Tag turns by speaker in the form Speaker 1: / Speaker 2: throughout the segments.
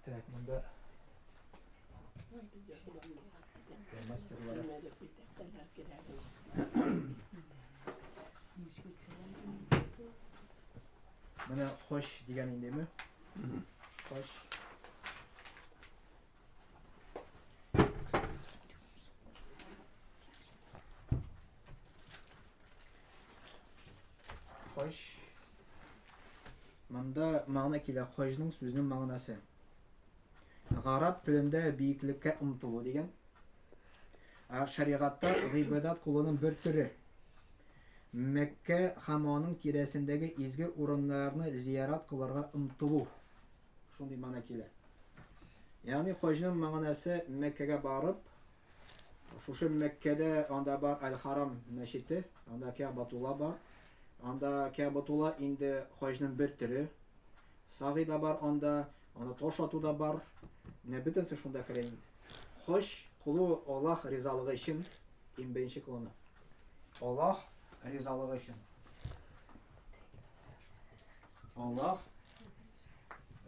Speaker 1: Так, bunda mana xo'sh deganingdami? Xo'sh. Xo'sh. Manda ma'no kela xo'shning so'zining ma'nosi. Arab tilində biyiklikə umtulu degan. Şəriətdə g'ibadat qılının bir türü. Məkkə hamonun tirəsindəki izgi orunlarını ziyaret qılarga umtulu. Şunday ma'no kela. Yani xo'shning ma'nosi Məkkəyə barıb, şuşu Məkkədə onda bar Al-Haram məşidi, onda Kəbatullah bar. Onda Kəbatullah indi xo'shning bir türü. Sağida bar onda toşatu da bar. Ne bütünse şunda kireyim. Hoş kulu Allah rizalığı için birinci kılını. Allah rizalığı için. Allah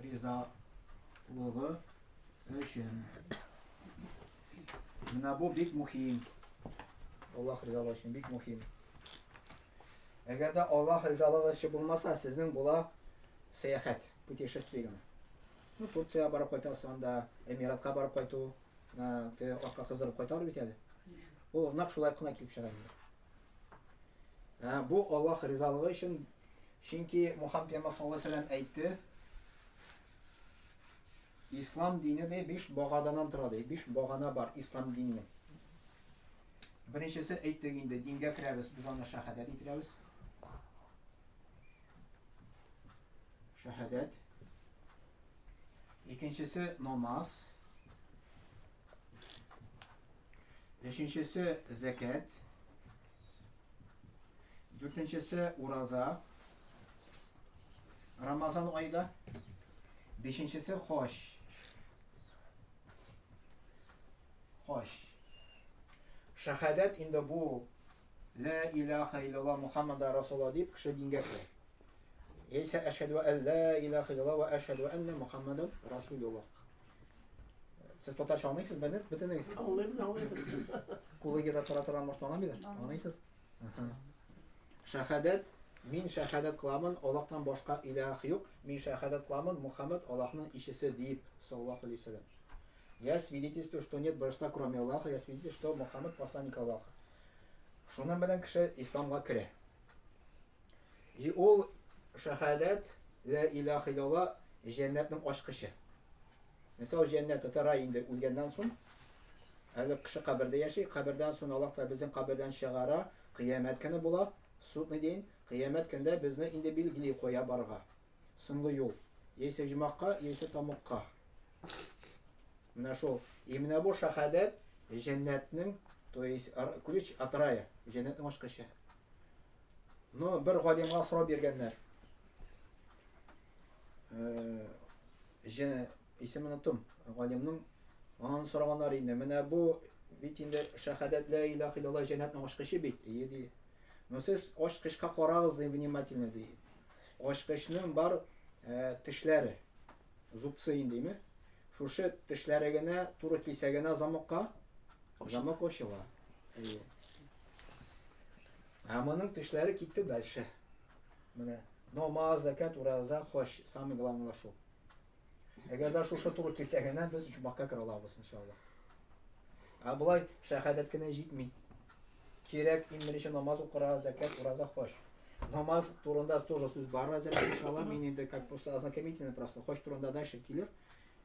Speaker 1: rizalığı için. Buna bu bik muhim. Allah rizalığı için bik muhim. Eğer de Allah rizalığı için bulmasa sizin bula seyahat, putешествие. Ну, Турция барып кайтасы, анда Эмиратка барып кайту, акка кыздырып кайтар бит әле. Ул нак шулай кына килеп чыга инде. Бу Аллах ризалыгы өчен, чөнки Мухаммад саллаллаху алейхи ва саллям әйтте, ислам дине дә 5 багадан тора ди. 5 багана бар ислам диненең. Беренчесе әйттек инде, дингә керәбез, без аны шаһадат итәбез. Şehadet. İkincisi namaz. Üçüncüsü zekat. Dördüncüsü uraza. Ramazan ayında. Beşincisi hoş. Hoş. Şehadet indi bu La ilahe illallah Muhammed Resulullah deyip kişi dinge koyar. Ise eşhedü en la ilahe illallah ve eşhedü enne Muhammeden Resulullah. Siz totaş anlaysınız, ben de bütünüz.
Speaker 2: Anlayın.
Speaker 1: Kulu da tora başta anlayabilir. Anlaysınız. Şehadet, min şehadet kılamın Allah'tan başka ilah yok. Min şehadet kılamın Muhammed Allah'ın işisi deyip sallallahu aleyhi ve sellem. Я свидетельствую, что нет божества кроме Аллаха, я свидетельствую, что Мухаммад посланник Аллаха. Шуннан белән кеше исламга керә. И ул шәһадәт ла илаха илlallah җәннәтнең ачкычы. Mesela cennet tara indi үлгәннән соң, әле кеше кабердә яши, кабердән соң Аллаһ та безнең кабердән чыгара, кыямәт көне була, судны дин, кыямәт көндә безне инде билгели куя барга. Соңгы юл. Яисә җумакка, яисә тамукка. Менә шул. Именно бу шәһадәт җәннәтнең, то есть ключ от рая, җәннәтнең ачкычы. Ну, бер галимга сорау биргәннәр. Исемен оттым, галимның аны сораганнар инде. Менә бу бит инде шәһадәт ла илаха илlallah җәннәтнең ачкычы бит. Ди. Ну сез ачкычка карагыз ди внимательно ди. Ачкычның бар тешләре, зубцы индеме? Шушы тешләре генә туры килсә генә замокка замок ачыла. Моның тешләре китте дальше. Менә намаз, закат, ураза, хош, самый главный шул. Әгәр дә шушы туры килсә генә без җумакка кера алабыз иншаллах. Булай шәһадәт кенә җитми. Кирәк иммеричә намаз укыра, закат, ураза, хош. Намаз турында тоже сүз бар әзер иншаллах. Мин инде как просто ознакомительно просто хош турында дальше килер.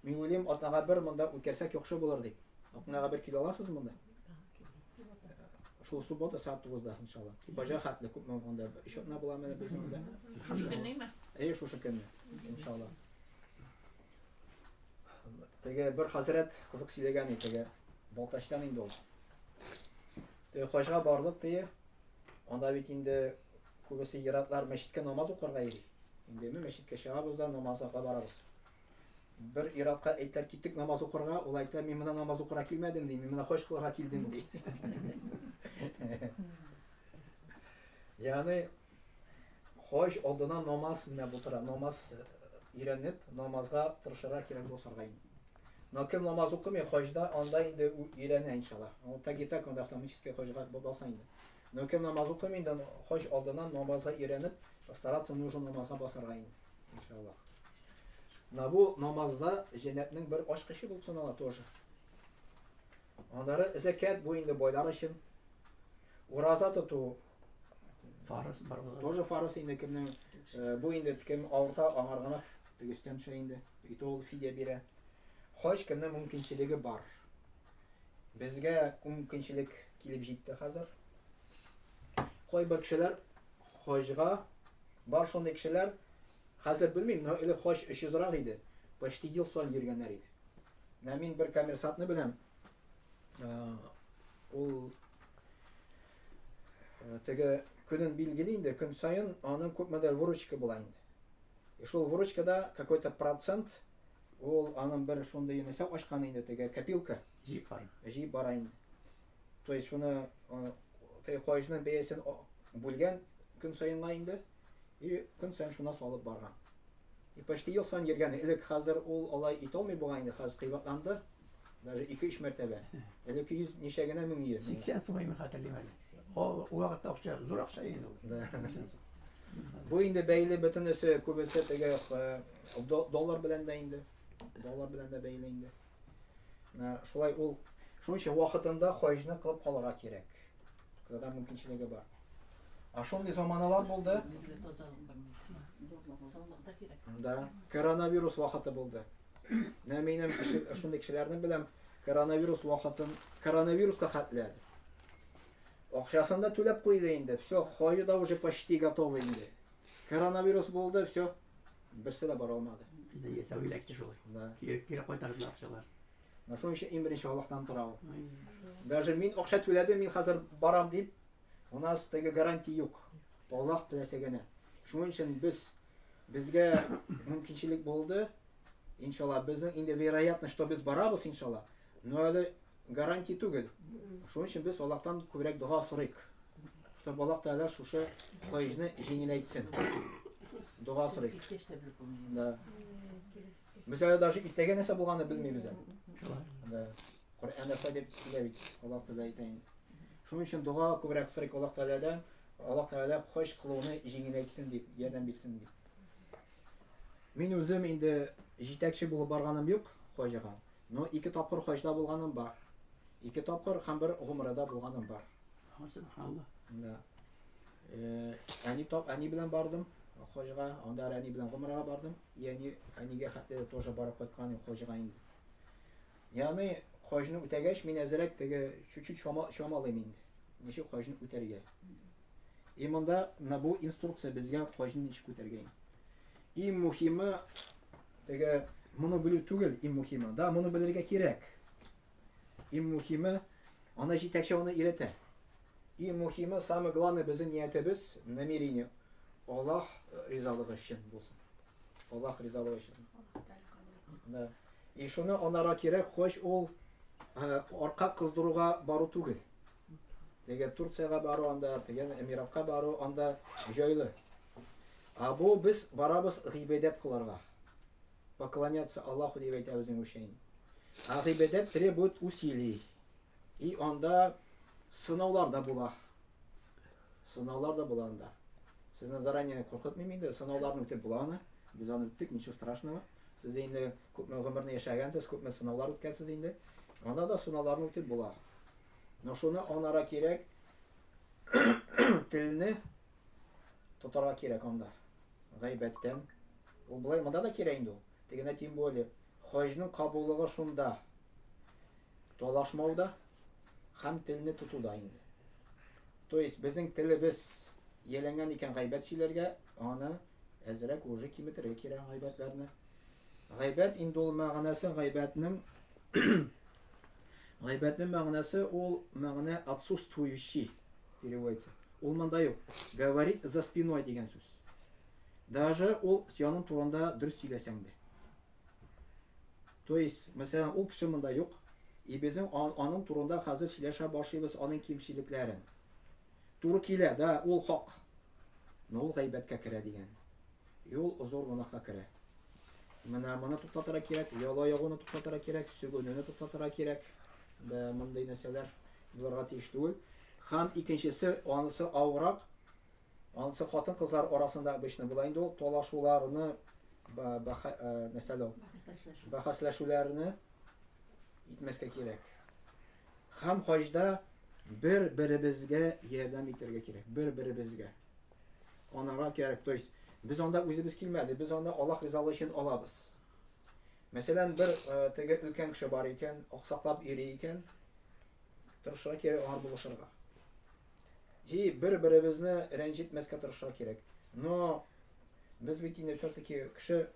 Speaker 1: Мин уйлыйм, атнага бер монда үткәрсәк яхшы булыр дип. Атнага бер килә аласыз монда? Шул суббота саат 9-да иншаллах. Бажа хатлы күп монда. Ишотна була менә без монда.
Speaker 2: Шушы көннеме?
Speaker 1: Шушы көнне иншаллах. Теге бер хәзрәт кызык сөйләгән иде теге Балтачтан инде ул. Теге хаҗга бардык тие. Анда бит инде күбесе иратлар мәчеткә намаз укырга йөри. Инде мәчеткә чыгабыз да намазга барабыз. Бер иратка әйтәр киттек намаз укырга, ул әйтә, мин моны намаз укырга килмәдем ди, мин моны хаҗ кылырга килдем ди. Ягъни хаҗ алдына намаз менә бу тора, намаз өйрәнеп, намазга тырышырга кирәк булсарга инде. Но кем намаз укымый хаҗда, анда инде өйрәнә иншаллах. Ул тагитак анда автоматически хаҗга булса инде. Но кем намаз укымый инде хаҗ алдыннан намазга өйрәнеп, стараться нужно намазга басарга инде. Иншаллах. На бу намазда җәннәтнең бер ачкычы булып санала тоже. Аннары закат бу инде байлар өчен. Ураза тоту
Speaker 3: Фарыз бар була.
Speaker 1: тоже фарыз инде кемнең бу инде кем авырта аңаргана тегестән шәй инде. Ит ул фидия бирә. Хаҗ кемнең мөмкинчелеге бар. Безгә мөмкинчелек килеп җитте хәзер. Кайбер кешеләр хаҗга бар шундый кешеләр хәзер белмим, но или хаҗ 300 рак иде. Почти ел сан йөргәннәр иде. Менә мин бер коммерсантны беләм. Ул теге көнен билгели инде, көн сайын аның күпмедер выручка була инде. И шул выручкада какой-то процент ул аның бер шундый нисә ачкан инде, теге копилка
Speaker 3: Җип бар.
Speaker 1: җыеп бара инде. То есть шуны теге хаҗның бәясен бүлгән көн сайынга инде и көн сайын шуна салып барган. И почти ел сан йөргән. Элек хәзер ул алай ит алмый булган инде, хәзер кыйбатланды. Даже 2-3 мәртәбә. Элек 100 ничә генә мең йөз.
Speaker 3: 80 сумай мин хәтерлим әле. О вакытта акча, зур акча инде ул.
Speaker 1: Да. Бу инде бәйле бөтенесе күбесе теге доллар белән дә инде. Доллар белән дә бәйле инде. Шулай ул шуның өчен вакытында хаҗны кылып калырга кирәк. Когда мөмкинчелеге бар. Шундый заманалар булды. Да, коронавирус вакыты булды. Минем шундый кешеләрне беләм, коронавирус вакытын коронавируска хәтләр. Акчасын да түләп куйды инде. Всё, хаҗы да уже почти готовы инде. Коронавирус булды, всё. Берсе дә бара алмады.
Speaker 3: Бездә ясау иләкте шулай.
Speaker 1: Да.
Speaker 3: Кире кайтардылар акчалар.
Speaker 1: Шуның өчен иң беренче Аллаһтан тора ул. Даже мин акча түләдем, мин хәзер барам дип, у нас теге гарантия юк. Аллаһ теләсә генә. Шуның өчен безгә мөмкинчелек булды. Иншаллах, безнең инде вероятно, что без барабыз иншаллах. Но әле гарантия түгел. Шуның өчен без Аллаһтан күбрәк дуа сорыйк. Чтобы Аллаһ Тәгалә шушы хаҗны җиңеләйтсен. Дуа сорыйк. Да. Без әле даже иртәгә нәрсә булганны белмибез әле. Да. Коръәнда фадип килә бит. Аллаһ Тәгалә әйтә. Шуның өчен дуа күбрәк сорыйк Аллаһ Тәгаләдән. Аллаһ Тәгалә хаҗ кылуны җиңеләйтсен дип, ярдәм бирсен дип. Мин үзем инде җитәкче булып барганым юк хаҗга. Но 2 тапкыр хаҗда булганым бар. 2 тапкыр һәм бер гомрәдә булганым бар.
Speaker 3: Субханаллах.
Speaker 1: Да. Әни белән бардым хаҗга, анда әни белән гомрәгә бардым. Әнигә хәтле тоже барып кайткан хаҗга инде. Ягъни хаҗны үтәгәч мин әзрәк теге чуть-чуть шамалыйм инде. Ничек хаҗны үтәргә. И монда на бу инструкция безгә хаҗны ничек үтәргә. Иң мөһиме теге моны белү түгел, иң мөһиме. Да, моны белергә кирәк. Иң мөһиме аны җитәкче аны өйрәтә. Иң мөһиме, самое главное безнең ниятебез, намерение. Аллаһ ризалыгы өчен булсын. Аллаһ ризалыгы өчен. Да. И шуны анара кирәк, хош ул арка кыздыруга бару түгел. Теге Турцияга бару анда, теге Эмиратка бару анда җайлы. Бу без барабыз гыйбадәт кыларга. Поклоняться Аллаху дип әйтәбез мөшәин. Гыйбадәт требует усилий. И анда сынаулар да була. Сынаулар да була анда. Сезне заранее куркытмыйм инде, сынауларны үтеп буланы. Без аны үттек, ничего страшного. Сез инде күпме гомерне яшәгәнсез, күпме сынаулар үткәнсез инде. Анда да сынауларны үтеп була. Но шуны анара кирәк телне тотарга кирәк анда. Гайбәттән. Ул булай монда да кирәк инде ул. Тегенә тем более хаҗның кабуллыгы шунда. Талашмауда һәм телне тутуда инде. То есть безнең телебез яләнгән икән гайбәт сөйләргә, аны әзрәк уже киметергә кирәк гайбәтләрне. Гайбәт инде ул мәгънәсе гайбәтнең мәгънәсе ул мәгънә отсутствующий переводится. Ул монда юк. Говорит за спиной дигән сүз. Даже ул сыяның турында дөрес сөйләсәң дә. То есть, мәсәлән, ул кеше монда юк. И безнең аның турында хәзер сөйләшә башлыйбыз аның кимчелекләрен. Туры килә, да, ул хак. Но ул гайбәткә керә дигән. Ул зур гынахка керә. Менә моны туктатырга кирәк, яла ягуны туктатырга кирәк, сүгенүне туктатырга кирәк. Мондай нәрсәләр булырга тиеш түгел. Һәм икенчесе, анысы авырак. Анысы хатын-кызлар арасында обычно була инде ул талашуларны, бәхәсләшүләрне итмәскә кирәк. Һәм хаҗда бер-беребезгә ярдәм итәргә кирәк. Бер-беребезгә. Анага кирәк. То есть без анда үзебез килмәде, без анда Аллаһ ризалыгы өчен алабыз. Мәсәлән, бер теге өлкән кеше бар икән, аксаклап йөри икән, тырышырга кирәк аңар булышырга. Бер-беребезне рәнҗетмәскә тырышырга кирәк. Но без бит инде все-таки кеше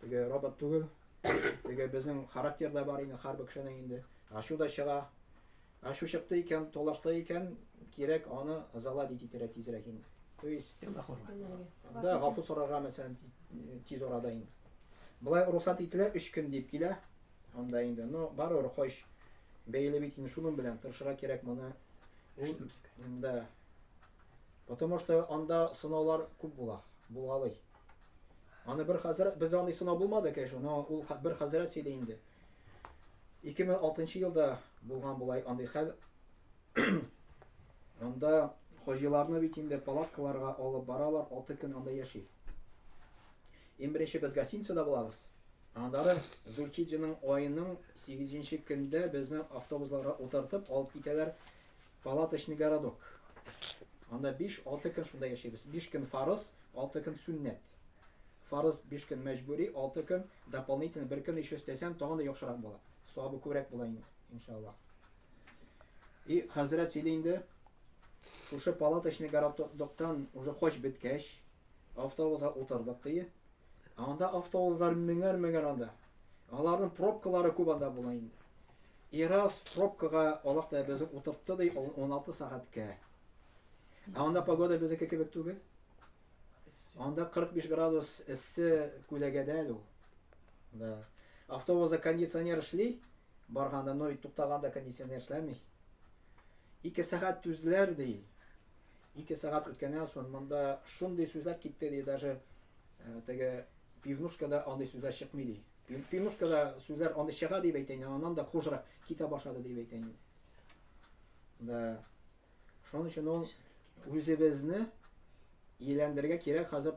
Speaker 1: теге робот түгел. Теге безнең характерда бар инде һәрбер кешенең инде. Ашу да чыга. Ашу чыкты икән, талашта икән, кирәк аны заладить итәргә тизрәк инде. То есть да гафу сорарга мәсәлән тиз арада инде. Булай рөхсәт ителә 3 көн дип килә. Анда инде. Но барыр хош бәйле бит инде шуның белән тырышырга кирәк моны. Да. Потому что анда сынаулар күп була. Булгалый. Аны бер хәзрәт, без аны сынау булмады, конечно, но ул бер хәзрәт сөйли инде. 2006 елда булган булай андый хәл. Анда хаҗиларны бит инде палаткаларга алып баралар, 6 көн анда яши. Беренче без гостиницада булабыз. Андары Зулхиджаның айының 8нче көндә безне автобусларга утыртып алып китәләр палаточный городок. Анда 5-6 көн шунда яшибез. 5 көн фарыз, 6 көн сүннәт. Фарыз 5 көн мәҗбүри, 6 көн дополнительно 1 көн еще өстәсәң, тагын да яхшырак була. Савабы күбрәк була инде, иншаллах. И хәзрәт сөйли инде, шушы палаточный городоктан уже хош беткәч, автобуска утырдык ди. Анда автобуслар меңәр анда. Аларның пробкалары күп анда була инде. И раз пробкага Аллаһ та безне утыртты ди 16 сәгатькә. Анда погода безнеке кебек түгел. Анда 45 градус эссе күләгәдә ул. Да. Автобуста кондиционер эшли, барганда, но туктаганда кондиционер эшләми. 2 сәгать түзләр ди. 2 сәгать үткәннән соң монда шундый сүзләр китте ди, даже теге пивнушкада андый сүзләр чыкмый ди. Пивнушкада сүзләр андый чыга дип әйтә, аннан да хужрак китә башлады дип әйтә инде. Да. Шуның өчен ул үзебезне ияләндергә кирәк хәзер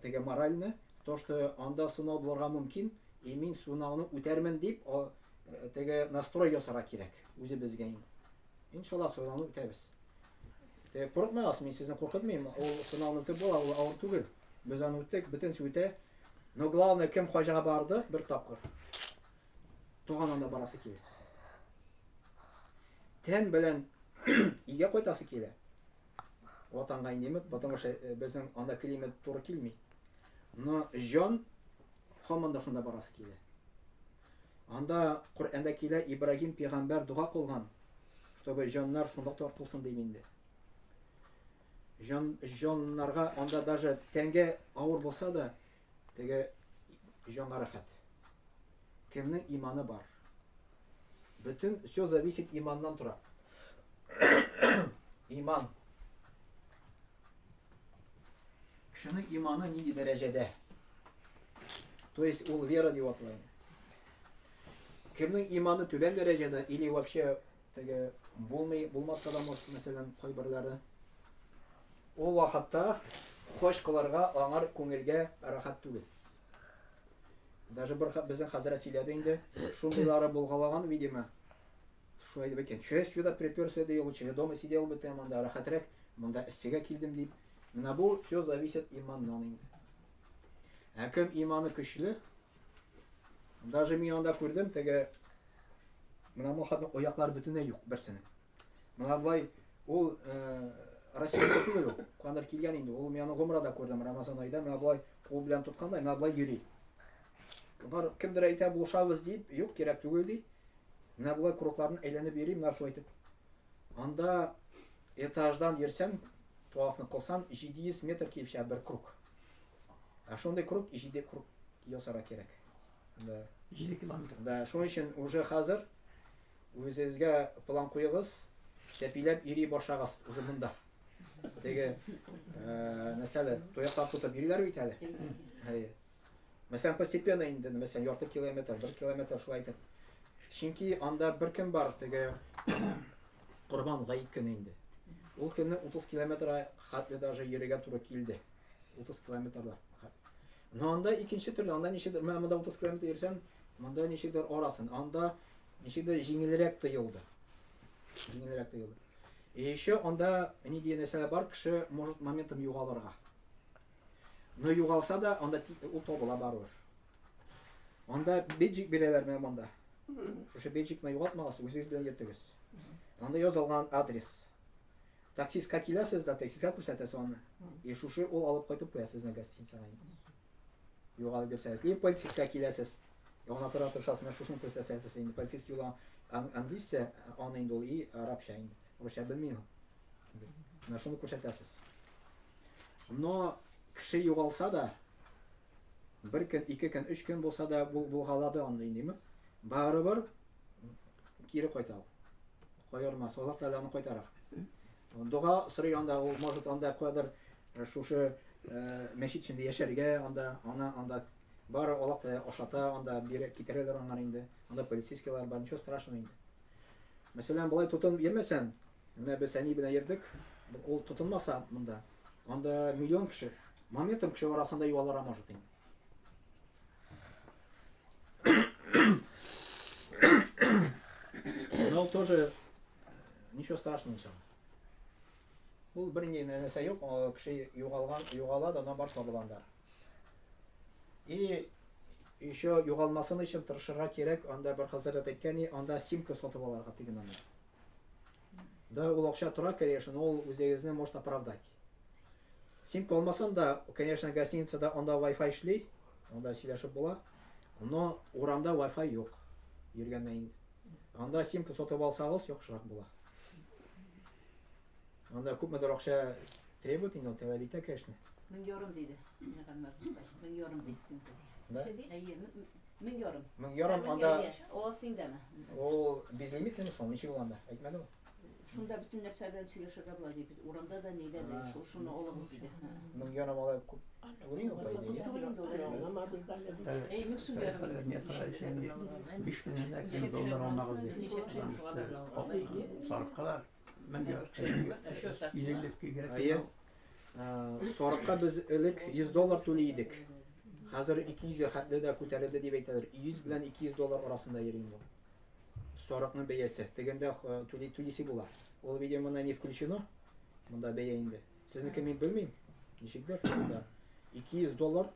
Speaker 1: теге моральны, то что анда сынау булырга мөмкин, и мин сынауны үтәрмен дип теге настрой ясарга кирәк үзебезгә инде. Иншаллах сынауны үтәбез. Теге курыкмагыз, мин сезне куркытмыйм, ул сынауны үтеп була, ул авыр түгел. Без аны үттек, бөтен үтә. Но главное, кем хаҗага барды, бер тапкыр. Туганында барасы килә. Тән белән игә кайтасы килә. Ватанга индемет, потому что безнең анда климат туры килми. Но җан һаман да шунда барасы килә. Анда Коръәндә килә Ибраһим пәйгамбәр дуга кылган, чтобы җаннар шунда тартылсын дип инде. Җаннарга анда даже тәнгә авыр булса да, теге җанга рәхәт. Кемнең иманы бар? Бөтен все зависит иманнан тора. Иман. Кешенең иманы нинди дәрәҗәдә? То есть ул вера дип аталган. Кемнең иманы түбән дәрәҗәдә или вообще теге булмаска да может, мәсәлән, кайберләре ул вакытта хош кыларга аңар күңелгә рәхәт түгел. Даже безнең хәзрәт сөйләде инде, шундыйлары булгалаган, видимо. Шулай дип әйткән. Чөй сюда приперся ди, лучше дома сидел бы там, анда рәхәтрәк, монда эссегә килдем дип. Менә бу все зависит иманнан инде. Кем иманы көчле, даже мин анда күрдем, теге менә мөхәддис аяклар бөтенләй юк берсенең. Менә булай ул Россиядә түгел ул. Кандыр килгән инде. Ул мин аны гомрада күрдем Рамазан айда. Менә булай кул белән тоткандай, менә булай йөри. Кемдер әйтә булышабыз дип, юк, кирәк түгел ди. Менә булай кругларны әйләнеп йөри, менә шулай итеп. Анда этаждан йөрсәң, туафны кылсаң, 700 метр килеп чыга бер круг. Шундай круг, 7 круг ясарга кирәк. Да.
Speaker 3: 7 километр.
Speaker 1: Да, шуның өчен уже хәзер үзегезгә план куегыз, тәпиләп йөри башлагыз уже монда. Теге нәрсәле, тояклар тотып йөриләр бит әле. Мәсәлән, постепенно инде, мәсәлән, ярты километр, 1 километр шулай итеп. Чөнки анда бер кем бар, теге Корбан Гаит көне инде. Ул көнне 30 километр хәтле даже йөрергә туры килде. 30 километрлар. Но анда икенче төрле, анда ничектер, мен монда 30 километр йөрсәм, монда ничектер арасын. Анда ничектер җиңелрәк тоелды. Җиңелрәк тоелды. И еще анда ни дигән нәрсә бар, кеше может моментом югалырга. Но югалса да, анда ул табыла барыр. Анда беджик бирәләр менә монда. Шушы беджикны югалтмагыз, үзегез белән йөртегез. Анда язылган адрес. Таксистка киләсез дә, таксистка күрсәтәсез аны. И шушы ул алып кайтып куя сезне гостиницага. Югалып бирсәгез, либо полицейская киләсез. Ягына тора торшасыз, менә шушыны күрсәтәсез инде. Полицейский юла английсча, аны инде ул и арабча инде. Русча белмим. Менә шуны күрсәтәсез. Но кеше югалса да, 1 көн, 2 көн, 3 көн булса да булгалады аны инде. Барыбер кире кайта. Кайырмас, Аллаһ Тәгалә аны кайтара. Дуга сорый анда, ул может анда кадәр шушы мәчет içinde яшәргә, анда бар Аллаһ Тәгалә ашата, анда бире китерәләр аңар инде. Анда полицейскийлар бар, ничего страшного инде. Мәсәлән, болай тотын йөрмәсән, менә без әни белән йөрдек, ул тотынмаса монда, анда миллион кеше, моментом кеше арасында юалара может инде. Но тоже ничего страшного иншалла. Ул бер нәрсә юк, кеше югала да, бар табылгандар. И еще югалмасын өчен тырышырга кирәк, анда бер хәзрәт әйткәни, анда симка сатып алырга тиген аны. Да, ул акча тора, конечно, ул үзегезне может оправдать. Симка алмасан да, конечно, гостиницада анда Wi-Fi эшли, анда сөйләшеп була, но урамда Wi-Fi юк. Йөргәннән инде. Анда симка сатып алсагыз, яхшырак була. Анда күпмедер акча требует инде, таләп итә, конечно.
Speaker 2: 1,5 диде. Мөхәммәд Мустай. 1,5 диде симка.
Speaker 1: Да?
Speaker 2: Әйе, 1,5.
Speaker 1: 1,5 анда
Speaker 2: Ул синдәме?
Speaker 1: ул безлимитный сон, ничек ул анда? Әйтмәде ул.
Speaker 2: Шунда бүтән нәрсәләр сөйләшергә була дип, урамда да, нидә дә, шуны алыгыз диде.
Speaker 1: 1,5 ала күп. Турин ул бәйди.
Speaker 2: Әй, 1,5 сумга.
Speaker 3: Несколько 5 миллионнан доллар алмагыз дип. Сарыфкалар 150 кирәк.
Speaker 1: Әйе. Сарыкка без элек $100 түли идек. Хәзер 200 хәтле дә күтәрелде дип әйтәләр. 100 белән 200 доллар арасында йөри инде. Сарыкның бәясе. Тегендә түлисе була. Ул видимо не включено. Монда бәя инде. Сезнеке мин белмим. Ничектер? Монда $200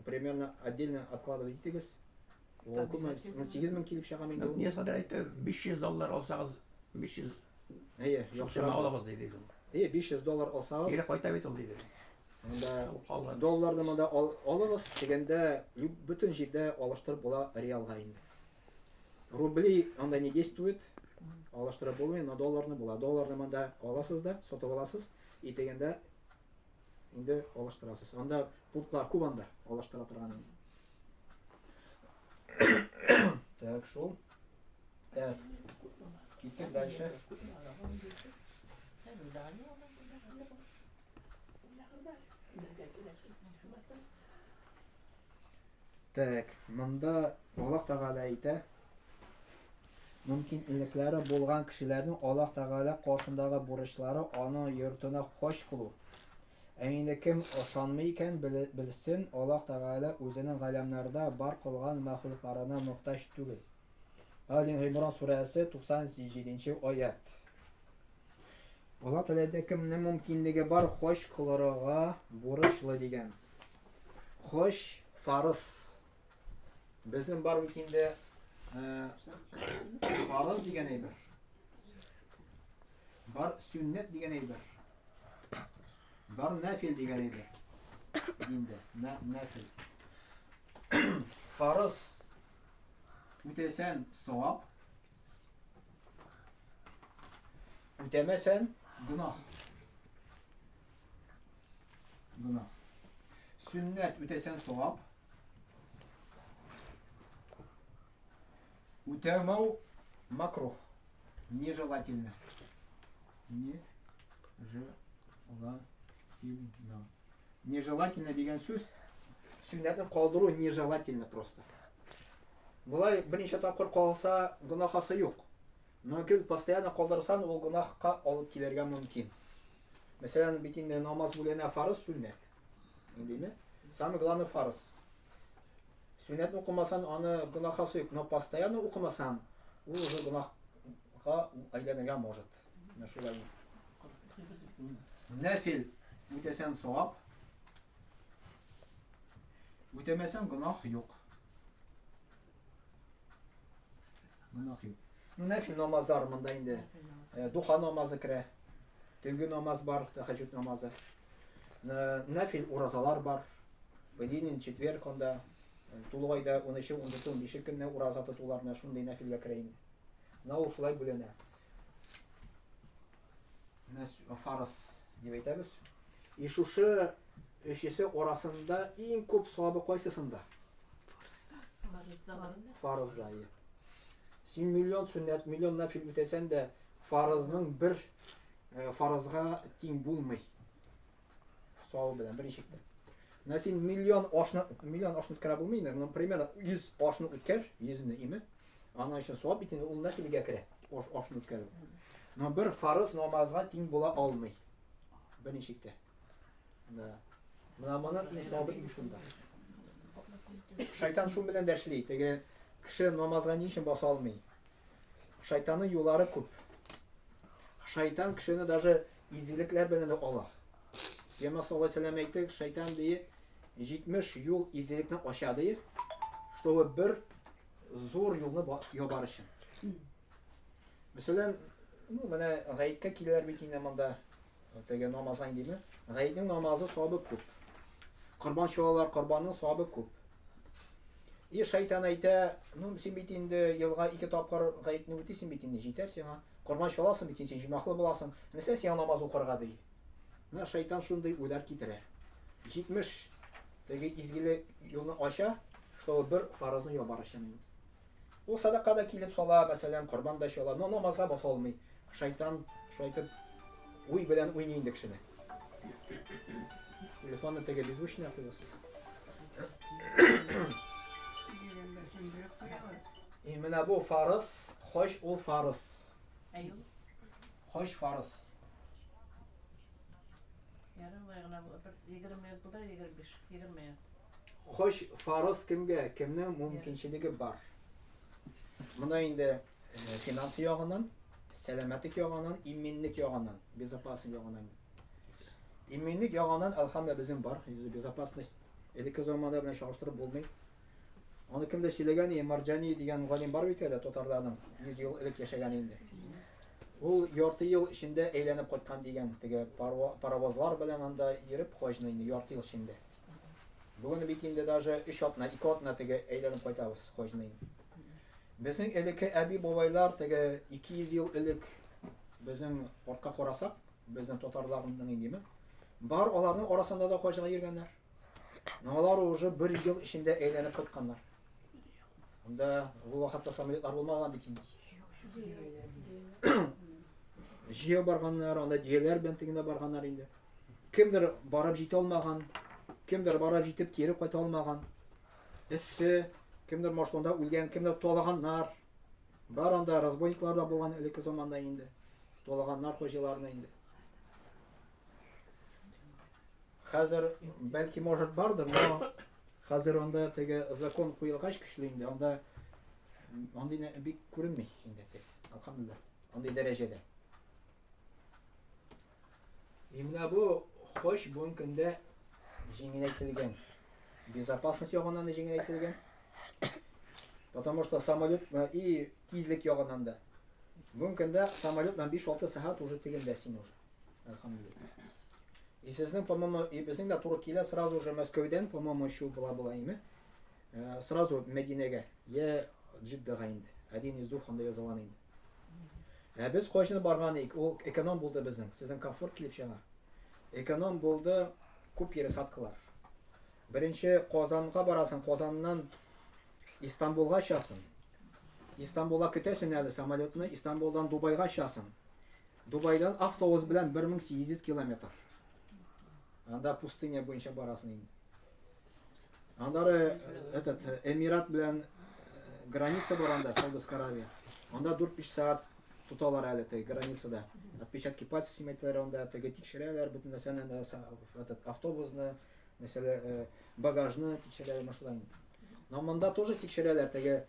Speaker 1: примерно отдельно откладывать итегез. Ул күпме? 8000 килеп чыга инде.
Speaker 3: Несколько әйтте, $500 алсагыз, 500
Speaker 1: Әйе, яхшырак
Speaker 3: алабыз диде.
Speaker 1: Әйе, $500 алсагыз,
Speaker 3: Кире кайта бит ул диде.
Speaker 1: монда долларны монда алыгыз, дигәндә бүтән җирдә алыштырып була реалга инде. Рубли анда не действует. Алыштырып булмый, но долларны була. Долларны монда аласыз да, сатып аласыз, и дигәндә инде алыштырасыз. Анда пунктлар күп анда алыштыра торган инде. Так, шул. Так. Киттек дальше. Так, монда Аллаһ Тәгалә әйтә, мөмкинлекләре булган кешеләрнең Аллаһ Тәгалә каршындагы бурычлары аның йортына хош кылу. Ә инде кем ышанмый икән, белсен, Аллаһ Тәгалә үзенең галәмнәрдә бар кылган мәхлукларына мохтаҗ түгел. Ал-Имран сүрәсе 97-нче аят. Аллаһ Тәгалә кемнең мөмкинлеге бар хош кылырга бурычлы дигән. Хош фарыз. Безнең бар бит инде фарыз дигән әйбер. Бар сүннәт дигән әйбер. Бар нафил дигән әйбер. Динде, нафил. Фарыз үтәсән савап, үтәмәсән гынах. Гынах. Сүннәт үтәсән савап, утәмәү макрух, нежелательно. Нежелательно дигән сүз Сүннәтне калдыру нежелательно просто. Болай берничә тапкыр калса, гынахасы юк. Но гел постоянно калдырсаң, ул гынахка алып килергә мөмкин. Мәсәлән, бит инде намаз бүленә фарыз, сүннәт. Индеме? Самый главный фарыз. Сүннәтне укымасаң, аны гынахасы юк, но постоянно укымасаң, ул уже гынахка әйләнергә может. Шулай. Нәфил үтәсәң савап, үтәмәсәң гынах юк. Гынах юк. Нәфил намазлар монда инде духа намазы керә. Төнге намаз бар, тәһәҗҗүд намазы. Нәфил уразалар бар. Бәйнин четверг анда тулы айда 13, 14, 15 көнне ураза тотуларына шундый нәфилгә керә инде. Ул шулай бүленә. Фарыз дип әйтәбез. И шушы өчесе арасында иң күп савабы кайсысында? Фарызда. Син миллион сүннәт, миллион нәфил үтәсәң дә фарызның бер фарызга тиң булмый. Савабы белән берничә. Син миллион ашны үткәрә булмый инде. Например, 100 ашны үткәр, 100-не име. Аны өчен савап бит инде ул нәфилгә керә. Ашны үткәрү. Но бер фарыз намазга тиң була алмый. Берничә. Менә моның савабы иң шунда. Шайтан шун белән дә эшли. Теге кеше намазга ни өчен баса алмый? Шайтанның юллары күп. Шайтан кешене даже изилекләр белән дә ала. Пәйгамбер саллаллаху алейһи ва сәллям әйтте, шайтан ди 70 юл изилекне ача ди, чтобы бер зур юлны ябар өчен. Мәсәлән, менә гаеткә киләләр бит инде монда. Теге намаздан диме? Гаетның намазы савабы күп. Корбан чалалар, корбанның савабы күп. И шайтан әйтә, син бит инде елга 2 тапкыр гаетне үтисең бит инде җитәр сиңа. Корбан чаласың бит син җимахлы буласың. Нәрсә син намаз укырга ди? Менә шайтан шундый уйлар китерә. 70 теге изгеле юлны ача, чтобы бер фарызны ябар өчен. Ул садакада килеп сала, мәсәлән, корбан да чала, но намазга баса алмый. Шайтан шайтып уй белән уйный инде кешене. Телефонны теге беззвучный куясыз. И менә бу фарыз, хош ул фарыз.
Speaker 4: Әйю.
Speaker 1: Хош фарыз.
Speaker 4: Ярымай гына бер 20 минут булды, 25, 20 минут.
Speaker 1: Хош фарыз кемгә? Кемнең мөмкинчелеге бар? Моны инде финанс ягыннан, сәламәтлек ягыннан, иминлек ягыннан, безопасность ягыннан. Иминлек ягыннан алхамдулилlah безнең бар. Безопасность элекке заманда белән чагыштырып булмый. Аны кемдә сөйләгән? Марҗани дигән галим бар бит әле татарларның 100 ел элек яшәгән инде. Ул ярты ел эчендә әйләнеп кайткан дигән теге паровозлар белән анда йөреп хаҗны инде ярты ел эчендә. Бүген бит инде даже 3 атна, 2 атна теге әйләнеп кайтабыз хаҗны. Безнең элекке әби бабайлар теге 200 ел элек безнең артка карасак, безнең татарларның индеме? Бар аларның арасында да хаҗга йөргәннәр. Алар уже 1 ел эчендә әйләнеп кайтканнар. Анда ул вакытта самолетлар булмаган бит инде. Җыя барганнар, анда дияләр белән тегендә барганнар инде. Кемдер барып җитә алмаган, кемдер барып җитеп кире кайта алмаган. Эссе, кемдер машинада үлгән, кемдер толаганнар. Бар анда разбойниклар да булган элекке заманда инде. Толаганнар хаҗиларны инде. Хәзер бәлки может бардыр, но хәзер анда теге закон куелгач көчле инде. Анда бик күренми инде. Алхамдулилlah. Андый дәрәҗәдә. Именно бу хош бүген көндә җиңеләйтелгән. Безопасность ягыннан да җиңеләйтелгән. Потому что самолет и тизлек ягыннан да. Бүген көндә самолетдан 5-6 сәгать уже тегендә син уже. Алхамдулилlah. И сезнең, по-моему, и безнең дә туры килә сразу же Мәскәүдән, по-моему, шу була име. Сразу Мәдинәгә, я Джиддага инде. Один из двух анда язылган инде. Без хаҗны барган идек, ул эконом булды безнең. Сезнең комфорт килеп чыга. Эконом булды, күп йөри саткылар. Беренче Казанга барасың, Казаннан Истанбулга часың. Истанбулга көтәсең әле самолетны, Истанбулдан Дубайга часың. Дубайдан автобус белән 1800 километр. Анда пустыня буенча барасың инде. Аннары этот Эмират белән граница бар анда, Саудовская Аравия. Анда 4-5 саат тоталар әле теге границада. Отпечатки пальцев симәтләр анда, теге тикшерәләр, бөтен нәрсәне, этот автобусны, мәсәлән, багажны тикшерәләр машинаның. Но монда тоже тикшерәләр теге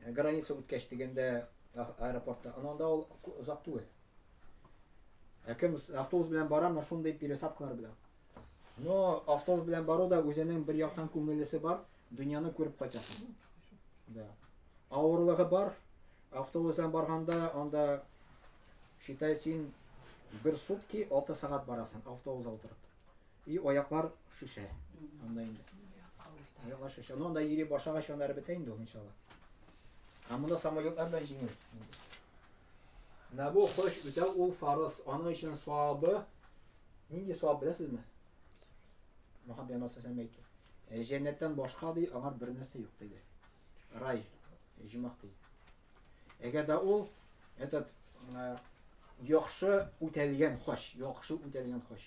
Speaker 1: граница үткәч дигәндә аэропортта. Анда ул озак түгел. Кем автобус белән бара, менә шундый пересадкалар белән. Но автобус белән бару да үзенең бер яктан күңеллесе бар, дөньяны күреп кайтасың. Да. Авырлыгы бар. Автобус белән барганда анда считай син бер сутки 6 сагать барасың автобуста утырып. И аяклар шешә. Анда инде. Аяклар шешә. Но анда йөри башлагач анда бетә инде ул иншалла. Монда самолетлар белән җиңел. Набу хош үтә ул фарыз, аның өчен савабы нинди савап беләсезме? Мөхәммәд мәсәлән әйтте. Җәннәттән башка ди аңар бер нәрсә юк диде. Рай, җимах ди. Әгәр дә ул этот яхшы үтәлгән хош, яхшы үтәлгән хош.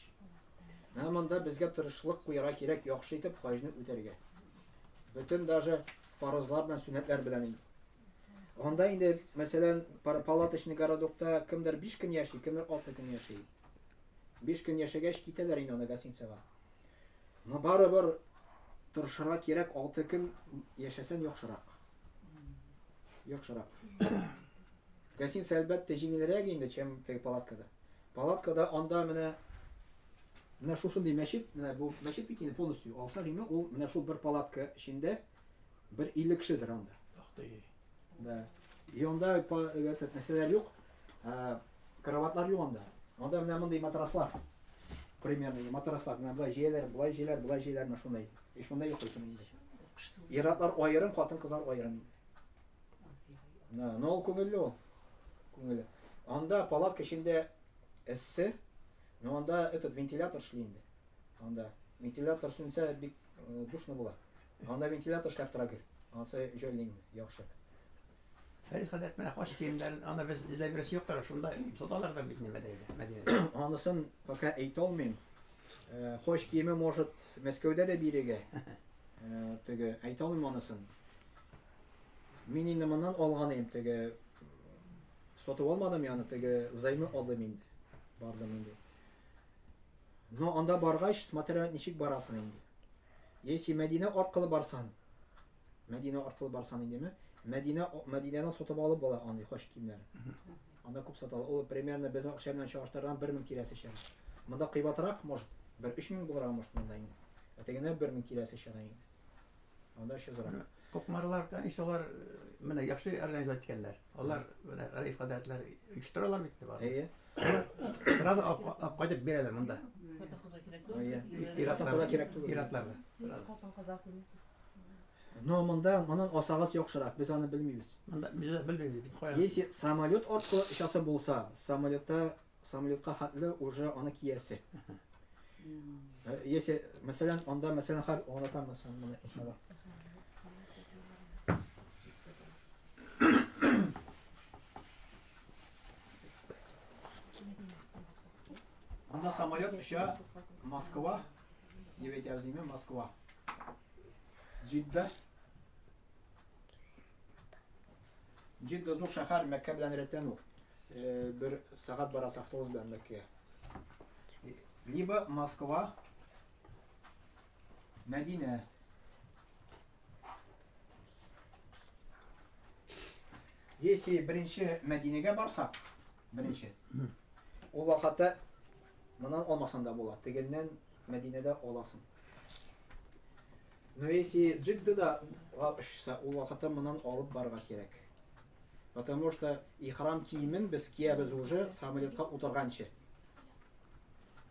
Speaker 1: Менә монда безгә тырышлык куярга кирәк, яхшы итеп хаҗны үтәргә. Бөтен даже фарызлар белән сөннәтләр белән инде. Анда инде, мәсәлән, палаточный городокта кемдер 5 көн яши, кемдер 6 көн яши. 5 көн яшәгәч китәләр инде аны гостиницага. Но барыбер тырышырга кирәк, 6 көн яшәсәң яхшырак. Яхшырак. Гостиница әлбәттә җиңелрәк инде, чем теге палаткада. Палаткада анда менә шушындый мәчет, менә бу мәчет бит инде полностью алса гыйме, ул менә шул бер палатка эчендә бер 50 кешедер анда. Да. И анда этот нәрсәләр юк. Кроватлар юк анда. Анда менә мондый матраслар. Примерно матраслар, менә булай җәйләр, булай җәйләр менә шундай. И шундай йоклыйсың инде. Иратлар аерым, хатын-кызлар аерым. Но ул күңелле ул. Күңелле. Анда палатка эчендә эссе, но анда этот вентилятор эшли инде. Анда вентилятор сүнсә бик душно була. Анда вентилятор эшләп тора гел. Анысы җайлы инде, яхшы.
Speaker 3: Фәрит хәзрәт менә хош киемнәрен аны без изәбирәс юктыр, шунда саталар да бит Мәдинәдә.
Speaker 1: Анысын пока әйтә алмыйм. Хош киеме может Мәскәүдә дә бирегә. Теге әйтә алмыйм анысын. Мин инде моннан алган идем, теге сатып алмадым яны, теге взаймы алдым инде. Бардым инде. Но анда баргач, смотря ничек барасың инде. Если Мәдинә аркылы барсаң, индеме? Мәдинәдән сатып алып була андый хош киемнәр. Анда күп саталар. Ул примерно безнең акча белән чагыштырган 1000 тирәсе чыга. Монда кыйбатрак, может, 3000 булырга может монда инде. Тегенә 1000 тирәсе чыга инде. Анда шизрак.
Speaker 3: Копмарлар да ишолар менә яхшы организация иткәннәр. Алар менә Раиф хәзрәтләр оештыралар бит бар.
Speaker 1: Әйе.
Speaker 3: Сразу кайтып бирәләр монда.
Speaker 1: Иратларга кирәк түгел.
Speaker 3: Иратларга.
Speaker 1: Но монда моннан асагыз яхшырак, без аны белмибез.
Speaker 3: Монда без белмибез бит кая.
Speaker 1: Если самолет аркылы ишасы булса, самолетка хәтле уже аны киясе. Если мәсәлән анда мәсәлән хәл аңлатам мәсәлән моны иншалла. Анда самолет уша Москва, не ветер зиме Москва. Җиддә зур шәһәр, Мәккә белән рәттән ул. Бер сәгать барасы автобус белән Мәккәгә. Либо Москва, Мәдинә. Если беренче Мәдинәгә барсак, ул вакытта моннан алмасаң да була. Тегеннән Мәдинәдә аласың. Но если Джиддада ушса, ул вакытта моннан алып барырга кирәк. Потому что ихрам киемен без киябез уже самолетка утырганчы.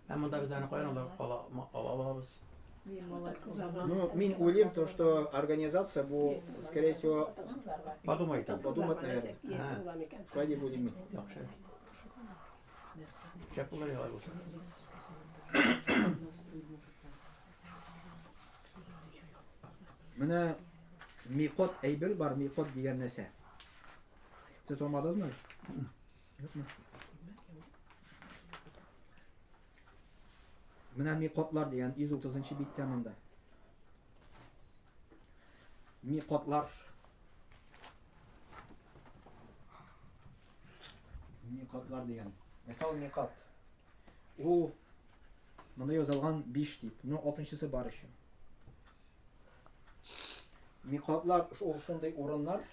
Speaker 3: Монда без аны каян алабыз?
Speaker 1: Ну, мин уйлыйм, то, что организация бу, скорее всего,
Speaker 3: Подумать,
Speaker 1: наверное. Шулай дип уйлыйм мин.
Speaker 3: Яхшы. Чакулар ялай булсын.
Speaker 1: Менә миқот әйбер бар, миқот дигән нәрсә. Сез алмадыңызмы? Юкмы? Менә миқотлар дигән 130-нчы биттә монда. Микотлар. Микотлар дигән. Мәсәл микот. Ул монда язылган 5 дип. Ну 6-нчысы бар еще. Микотлар ул шундый урыннар.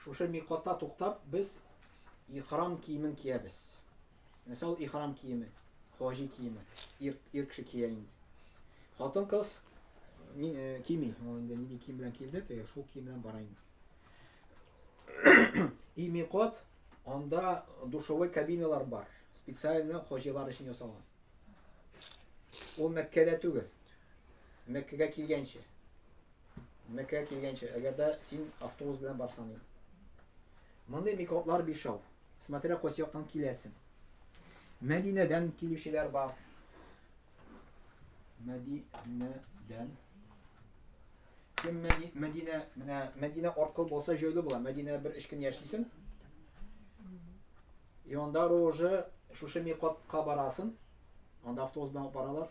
Speaker 1: Шушы микотта туктап біз ихрам киемен киябез. Мәсәл ихрам киеме, хаҗи киеме, ир кеше кия инде. Хатын кыз кими, ул инде нинди кием белән килде, теге шул кием белән бара инде. И микот, анда душевой кабиналар бар, специально хаҗилар өчен ясалган. Ул Мәккәдә түгел. Мәккәгә килгәнче. Мәккәгә килгәнче, әгәрдә син автобус белән барсаң инде. Мондай микотлар бишау. Смотря кайсы яктан киләсең. Мәдинәдән килүчеләр бар. Мәдинәдән. Кем Мәдинә, менә Мәдинә аркылы булса җайлы була. Мәдинә бер 3 көн яшисең. И анда уже шушы микотка барасың. Анда автобус белән баралар.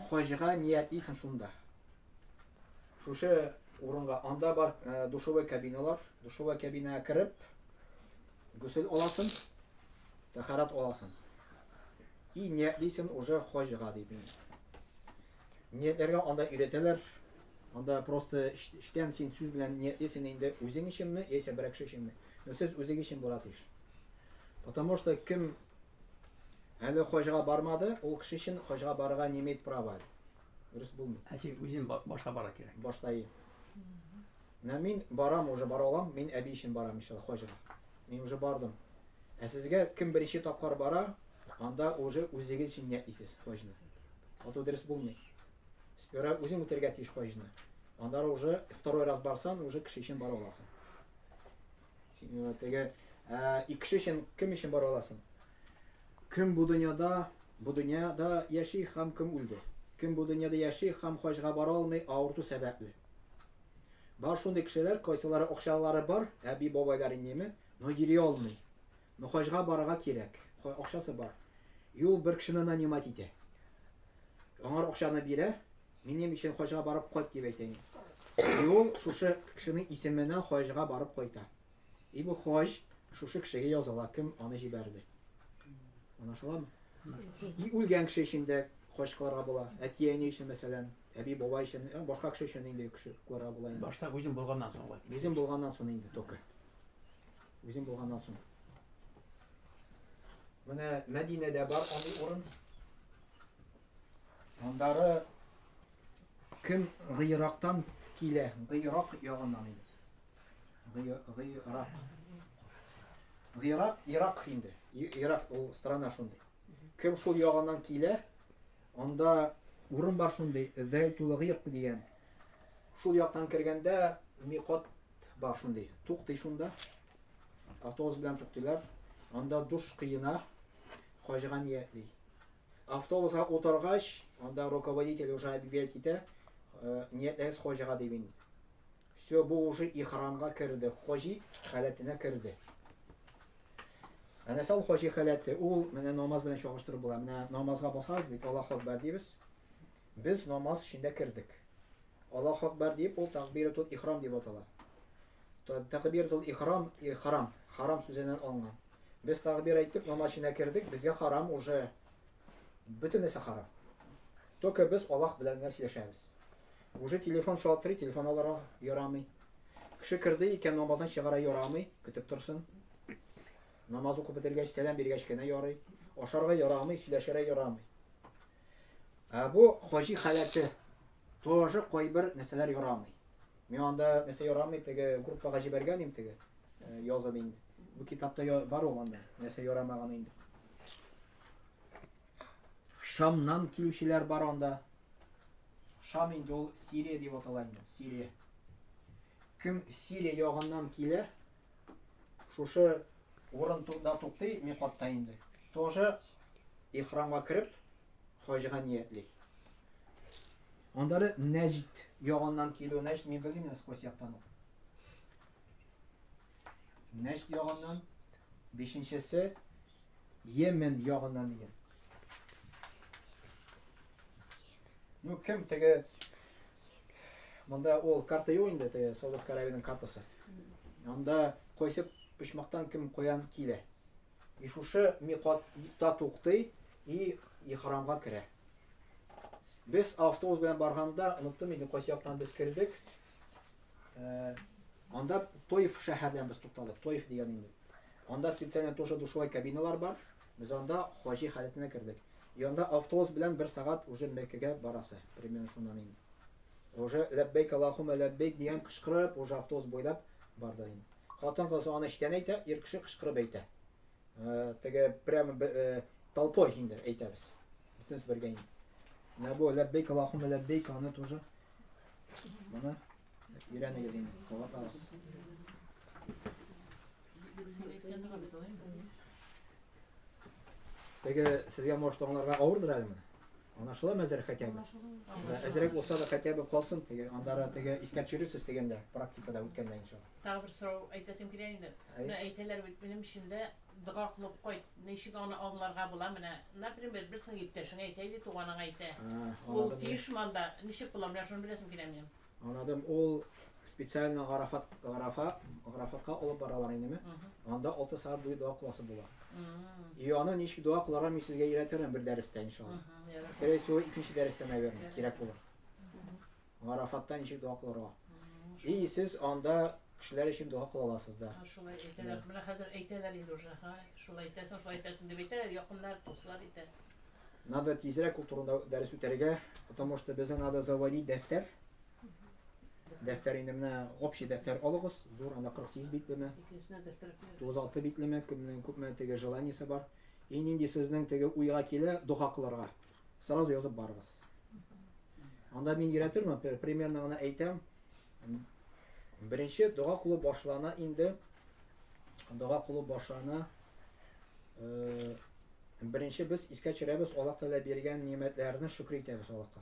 Speaker 1: Хаҗга ниятлисең шунда. Шушы урынга анда бар душевой кабиналар. Душевой кабинага кирип, гусел аласың, тахарат аласың. И ниятлисең уже хаҗга дип. Ниятләргә анда өйрәтәләр. Анда просто эштән син сүз белән ниятлисең инде үзең өченме, яисә бер кеше өченме? Но сез үзең өчен була тиеш. Потому что кем әле хаҗга бармады, ул кеше өчен хаҗга барырга не имеет права. Дөрес булмый.
Speaker 3: Син үзең башка бара кирәк.
Speaker 1: Баштай. Мин барам, уже бара алам, мин әби өчен барам иншалла хаҗга. Мин уже бардым. Ә сезгә кем беренче тапкыр бара, анда уже үзегез өчен ниятлисез хаҗны. Ото дөрес булмый. Сперва үзең үтәргә тиеш хаҗны. Анда уже второй раз барсаң, уже кеше өчен бара аласың. Син теге и кеше өчен кем өчен бара аласың? Кем бу дөньяда яши һәм кем үлде? Кем бу дөньяда яши һәм хаҗга бара алмый авырту сәбәпле? Бар шундый кешеләр, кайсылары акчалары бар, әби бабайлары неме, но йөри алмый. Но хаҗга барырга кирәк. Акчасы бар. Юл бер кешене нанимать итә. Аңар акчаны бирә, минем өчен хаҗга барып кайт дип әйтә. Юл шушы кешенең исеменә хаҗга барып кайта. И бу хаҗ шушы кешегә языла, кем аны җибәрде. Аңлашыламы? И үлгән кеше өчен дә хаҗ кылырга була. Әтиәне өчен мәсәлән, әби бабай өчен, башка кеше өчен инде кеше кылырга була инде.
Speaker 3: Башта үзең булганнан соң гой.
Speaker 1: Үзем булганнан соң инде только. Үзем булганнан соң. Менә Мәдинәдә бар андый урын. Андары кем Гыйрактан килә, Гыйрак ягыннан инде. Гыйрак, Ирак инде. Ирак ул страна шундый. Кем шул ягыннан килә, анда урын бар шундый, Зәйтул Гыйрак дигән. Шул яктан кергәндә микот бар шундый. Туктый шунда. Автобус белән туктыйлар. Анда душ кыена, хаҗга ниятли. Автобуска утыргач, анда руководитель уже объявить итә, ниятләгез хаҗга дип инде. Все, бу уже ихрамга керде, хаҗи халәтенә керде. Әнә сал хаҗи халәте, ул менә намаз белән чагыштырып була. Менә намазга басабыз бит, Аллаһу акбар дибез. Без намаз эчендә кердек. Аллаһу акбар дип, ул такбиратул ихрам дип атала. Такбиратул ихрам, харам сүзеннән алынган. Без такбир әйтеп намаз эченә кердек, безгә харам уже бөтенесе харам. Только без Аллаһ белән сөйләшәбез. Уже телефон шалтырый, телефон алырга ярамый. Кеше керде икән намаздан чыгара ярамый, көтеп торсын. Намаз укып бетергәч, сәлам биргәч кенә ярый. Ашарга ярамый, сөйләшәргә ярамый. Бу хаҗи халәте тоже кайбер нәрсәләр ярамый. Мен анда нәрсә ярамый, теге группага җибәргән идем теге. Язып инде. Бу китапта бар ул анда. Нәрсә ярамаган инде. Шамнан килүчеләр бар анда. Шам инде ул Сирия дип атала инде. Сирия. Кем Сирия ягыннан килә, шушы урын турда туктый, микотта инде. Тоже ихрамга кирип, хаҗга ниятли. Андары Нәҗд ягыннан килү, Нәҗд мин белмим, насквозь яктан. Нәҗд ягыннан, 5-нчесе Йемен ягыннан дигән. Ну кем теге Монда ол карта юк инде, теге Саудовская Аравиянын картасы. Анда койсып пышмактан ким коян килә. И шушы микатта туктый и ихрамга керә. Без автобус белән барганда, оныттым инде кайсы яктан без кирдек. Анда Тоев шәһәрдән без туктадык. Тоев дигән инде. Анда специально тоже душевой кабиналар бар. Без анда хаҗи халәтенә кирдек. И анда автобус белән 1 сагать уже Мәккәгә барасы. Примерно шуннан инде. Уже ләббейк Аллаһумма ләббейк дигән кычкырып, уже автобус буйлап барды инде. Хатын-кыз аны иштән әйтә, ир кеше кычкырып әйтә. Теге прямо толпой инде әйтәбез. Бөтенс бергә инде. Менә бу ләббейк Аллаһумма ләббейк аны тоже. Моны өйрәнегез инде. Калатабыз. Теге сезгә может аңларга авырдыр әле моны. Анашыла мәзәр хәтәбе. Әзрәк булса да хәтәбе калсын, теге андары теге искә төшерүсез дигәндә практикада үткәндә иншалла.
Speaker 4: Тағы бір сұрау айтасым килә инде. Менә әйтәләр бит минем эшендә дога кылып кайт. Ничек аны аңларга була менә. Например, бер сың иптәшеңә әйтә, туганың әйтә. Ул тиеш манда ничек була менә шуны беләсем килә минем.
Speaker 1: Анадым ул специально Арафатка алып баралар инде. Анда 6 саат буе дуа кыласы була. И аны ничек дуа кыларга мин сезгә өйрәтермен бер дәрестә иншалла. Скорее всего, икенче дәрестә наверное кирәк булыр. Арафатта ничек дуа кыларга. И сез анда кешеләр өчен дуа кыла аласыз да.
Speaker 4: Шулай әйтәләр. Менә хәзер әйтәләр инде уже. Шулай әйтәсең дип әйтәләр, якыннар, дуслар әйтә.
Speaker 1: Надо тизрәк ул турында дәрес үтәргә, потому что безне надо заводить дәфтәр. Дәфтәр инде менә общий дәфтәр алыгыз, зур анда 48 битлеме, 96 битлеме, күпме теге желаниесе бар. И нинди сезнең теге уйга килә дуа кылырга. Сразу язып барыгыз. Анда мин өйрәтермен, примерно гына әйтәм. Беренче дуа кылу башлана инде. Дуа кылу башлана. Беренче без искә төшерәбез Аллаһ Тәгалә биргән нимәтләрне шөкр итәбез Аллаһка.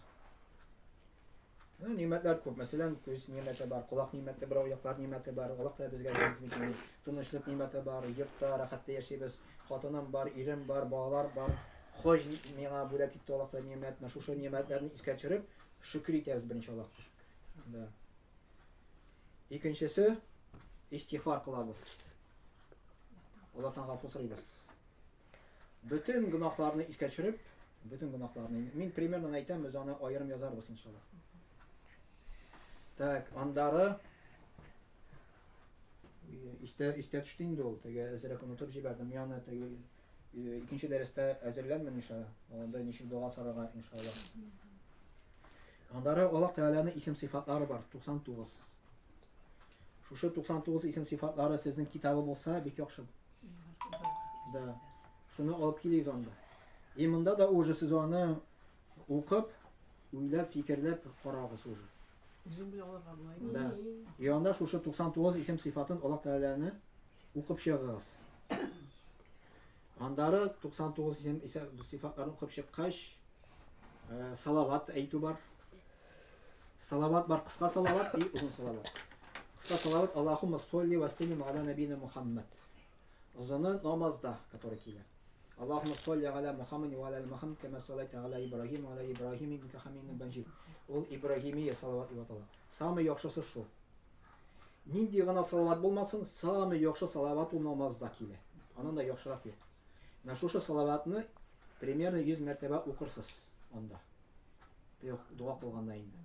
Speaker 1: Нимәтләр күп. Мәсәлән, күз нимәте бар, кулак нимәте бар, аяклар нимәте бар. Аллаһ Тәгалә безгә биргән тынычлык нимәте бар, йортта рәхәттә яшибез. Хатыным бар, ирем бар, балалар бар. Хаҗ миңа бүләк итте Аллаһ Тәгалә нимәт. Менә шушы нимәтләрне искә төшереп шөкр итәбез беренче Аллаһка. Да. Икенчесе истигъфар кылабыз. Аллаһтан гафу сорыйбыз. Bütün günahlarını искә төшереп, bütün günahlarını. Мин примерно әйтәм, без аны аерым язарбыз иншалла. Так, андары истә төште инде ул. Теге әзрәк унутып җибәрдем. Яны теге икенче дәрестә әзерләнмен иншалла. Анда ничек дуа сарага иншалла. Андары Аллаһ Тәгаләнең исем сыйфатлары бар, 99. Шушы 99 исем сыйфатлары сезнең китабы булса, бик яхшы. Да. Шуны алып килегез анда. И монда да уже сез аны укып, уйлап, фикерләп карагыз уже.
Speaker 4: Үзең белән алырга була.
Speaker 1: Да. И анда шушы 99 исем сыйфатын Аллаһ Тәгаләне укып чыгыгыз. Андары 99 исем сыйфатларын укып чыккач, салават әйтү бар. Салават бар, кыска салават и узун салават. Кыска салават Аллаһумма солли ва саллим аля набийна Мухаммад. Узуны намазда, который килә. Аллаһумма солли аля Мухаммад ва аля Мухаммад кама саллайта аля Ибрахим ва аля Ибрахим инника хамидун маджид. Ул Ибрахимия салават дип атала. Самый яхшысы шу. Нинди гына салават булмасын, самый яхшы салават ул намазда килә. Анан да яхшырак юк. Менә шушы салаватны примерно 100 мәртәбә укырсыз анда. Дуа кылганда инде.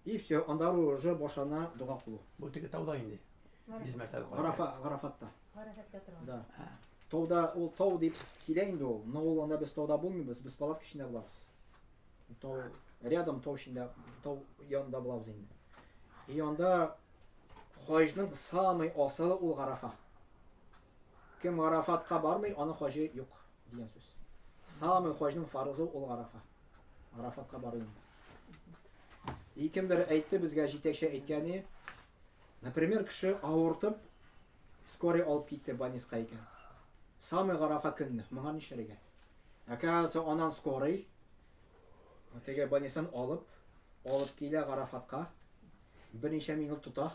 Speaker 1: И все, анда уже башана дуа кылу.
Speaker 3: Бу теге тауда инде. 100 мәртәбә.
Speaker 1: Арафатта. Да. Тауда ул тау дип килә инде ул. Но ул анда без тауда булмыйбыз, без палатка эчендә булабыз. Тау рядом тау эчендә, тау янында булабыз инде. И анда хаҗның самый асылы ул Арафа. Кем Арафатка бармый, аны хаҗы юк дигән сүз. Самый хаҗның фарызы ул Арафа. Арафатка бару. И кемдер әйтте безгә җитәкче әйткәне, например, кеше авыртып скорый алып китте больницага икән. Самый Арафа көнне, моңа нишләргә? Әкәсе анан скорый теге больницадан алып килә Арафатка. Берничә минут тота.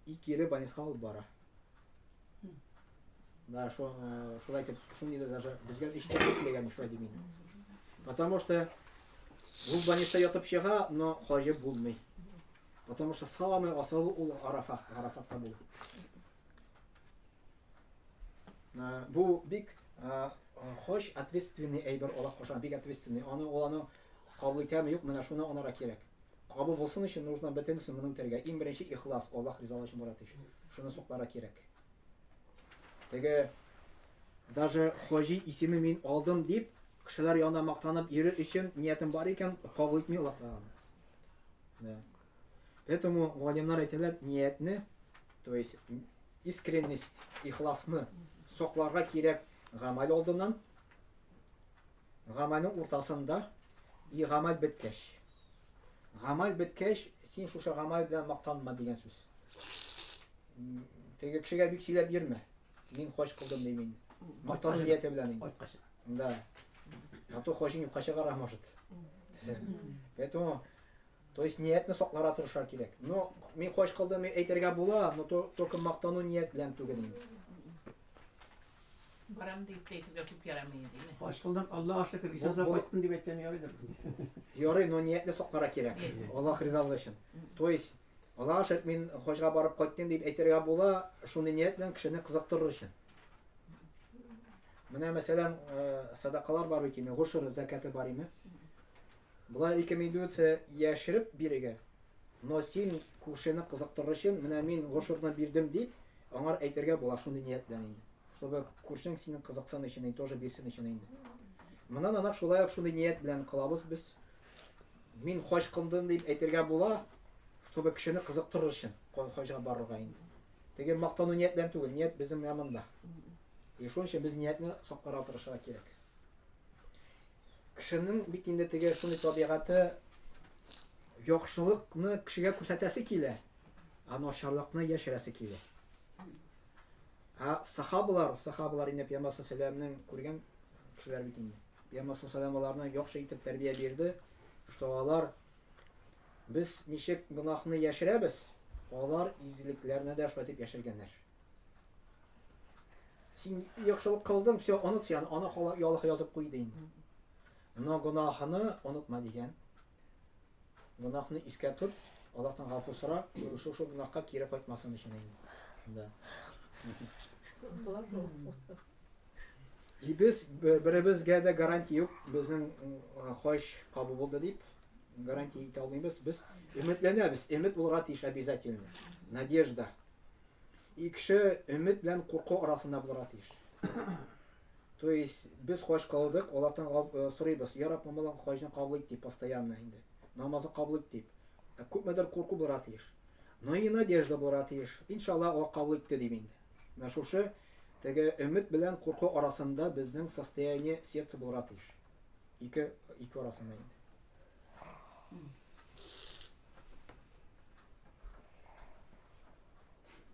Speaker 1: И кире больницага алып бара. Да, шулай итеп, шундый да даже безгә ишетеп сөйләгән шулай дип мин. Потому что ул больница ятып чыга, но хаҗы булмый. Потому что самый асылы ул Арафатта булу. Бу бик хош ответственный әйбер Аллах кошан, бик ответственный. Аны кабул итәме юк, менә шуны анара кирәк. Кабул булсын өчен нужно бөтенесен моның үтәргә. Иң беренче ихлас, Аллах ризалыгы өчен барат өчен. Шуны соклара кирәк. Теге даже хоҗи исеме мин алдым дип, кешеләр янында мактанып йөрү өчен ниятем бар икән, кабул итми Аллах Тәгалә. Да. Поэтому галимнар әйтәләр, ниятне, то есть искренность, ихласны сокларга кирәк гамәл алдыннан. Гамәлнең уртасында и гамәл беткәч. Гамәл беткәч, син шушы гамәл белән мактанма дигән сүз. Теге кешегә бик сөйләп йөрмә. Мин хош кылдым димин. Мактану нияте белән инде. Да. А то хошин юкачага рахмашыт. Поэтому, то есть ниятны соклара тырышар кирәк. Но мин хош кылдым, мин әйтергә була, но только мактану ният белән түгел инде.
Speaker 4: Барам deyip de etibə küp yaramıyor değil mi?
Speaker 3: Hoş buldum. Allah'a şükür. İsa koyttun diye bekleniyor yarıydı.
Speaker 1: Ярый, но ниятны соклара кирәк. Аллах ризалыгы өчен. То есть Аллах шәrt мин хожга барып кайттым дип әйтергә була, шуны ният белән кешене кызыктырыр өчен. Менә мәсәлән, садакалар бар икән, гушр закаты бар име? Булар рекомендуется яшереп бирегә. Но син кешене кызыктырыр өчен, менә мин гушрны бирдем дип, аңар әйтергә була шуны ният белән инде. Чтобы күрсәң синең кызыксан өчен тоже бирсен өчен инде. Моннан аны шулай шуны ният белән кылабыз без. Мин хош кылдым дип әйтергә була, чтобы кешене кызыктырыр өчен хожга барырга инде. Теге мактану ният белән түгел, ният безнең янында. И шуның өчен без ниятне соклара тырышырга кирәк. Кешенең бит инде теге шундый табигаты яхшылыкны кешегә күрсәтәсе килә, а начарлыкны яшерәсе килә. Сахабалар инде Пәйгамбәр саллаллаһу күргән кешеләр бит инде. Пәйгамбәр саллаллаһу аларны яхшы итеп тәрбия бирде, что алар без ничек гынахны яшерәбез, алар излекләрне дә шулай итеп яшергәннәр. Син яхшылык кылдың, все, онут син, аны Аллах язып куйды инде. Но гынахны онытма дигән. Гынахны искә тот, Аллаһтан гафу сора, шушы гынахка кире кайтмасын өчен инде. Да. И без беребезгә дә гарантия юк, безнең хош кабул булды дип гарантия итә алмыйбыз. Без өметләнәбез, өмет булырга тиеш обязательно. Надежда. И кеше өмет белән курку арасында булырга тиеш. То есть без хош кылдык, Аллаһтан сорыйбыз, я Рабб, мамалан хожны кабул ит дип постоянно инде. Намазы кабул ит дип. Күпмедер курку булырга тиеш. Но и надежда булырга тиеш. Иншаллах Аллах кабул итте дип инде. Менә шушы теге өмет белән курку арасында безнең состояние сердца булырга тиеш. Ике арасында инде.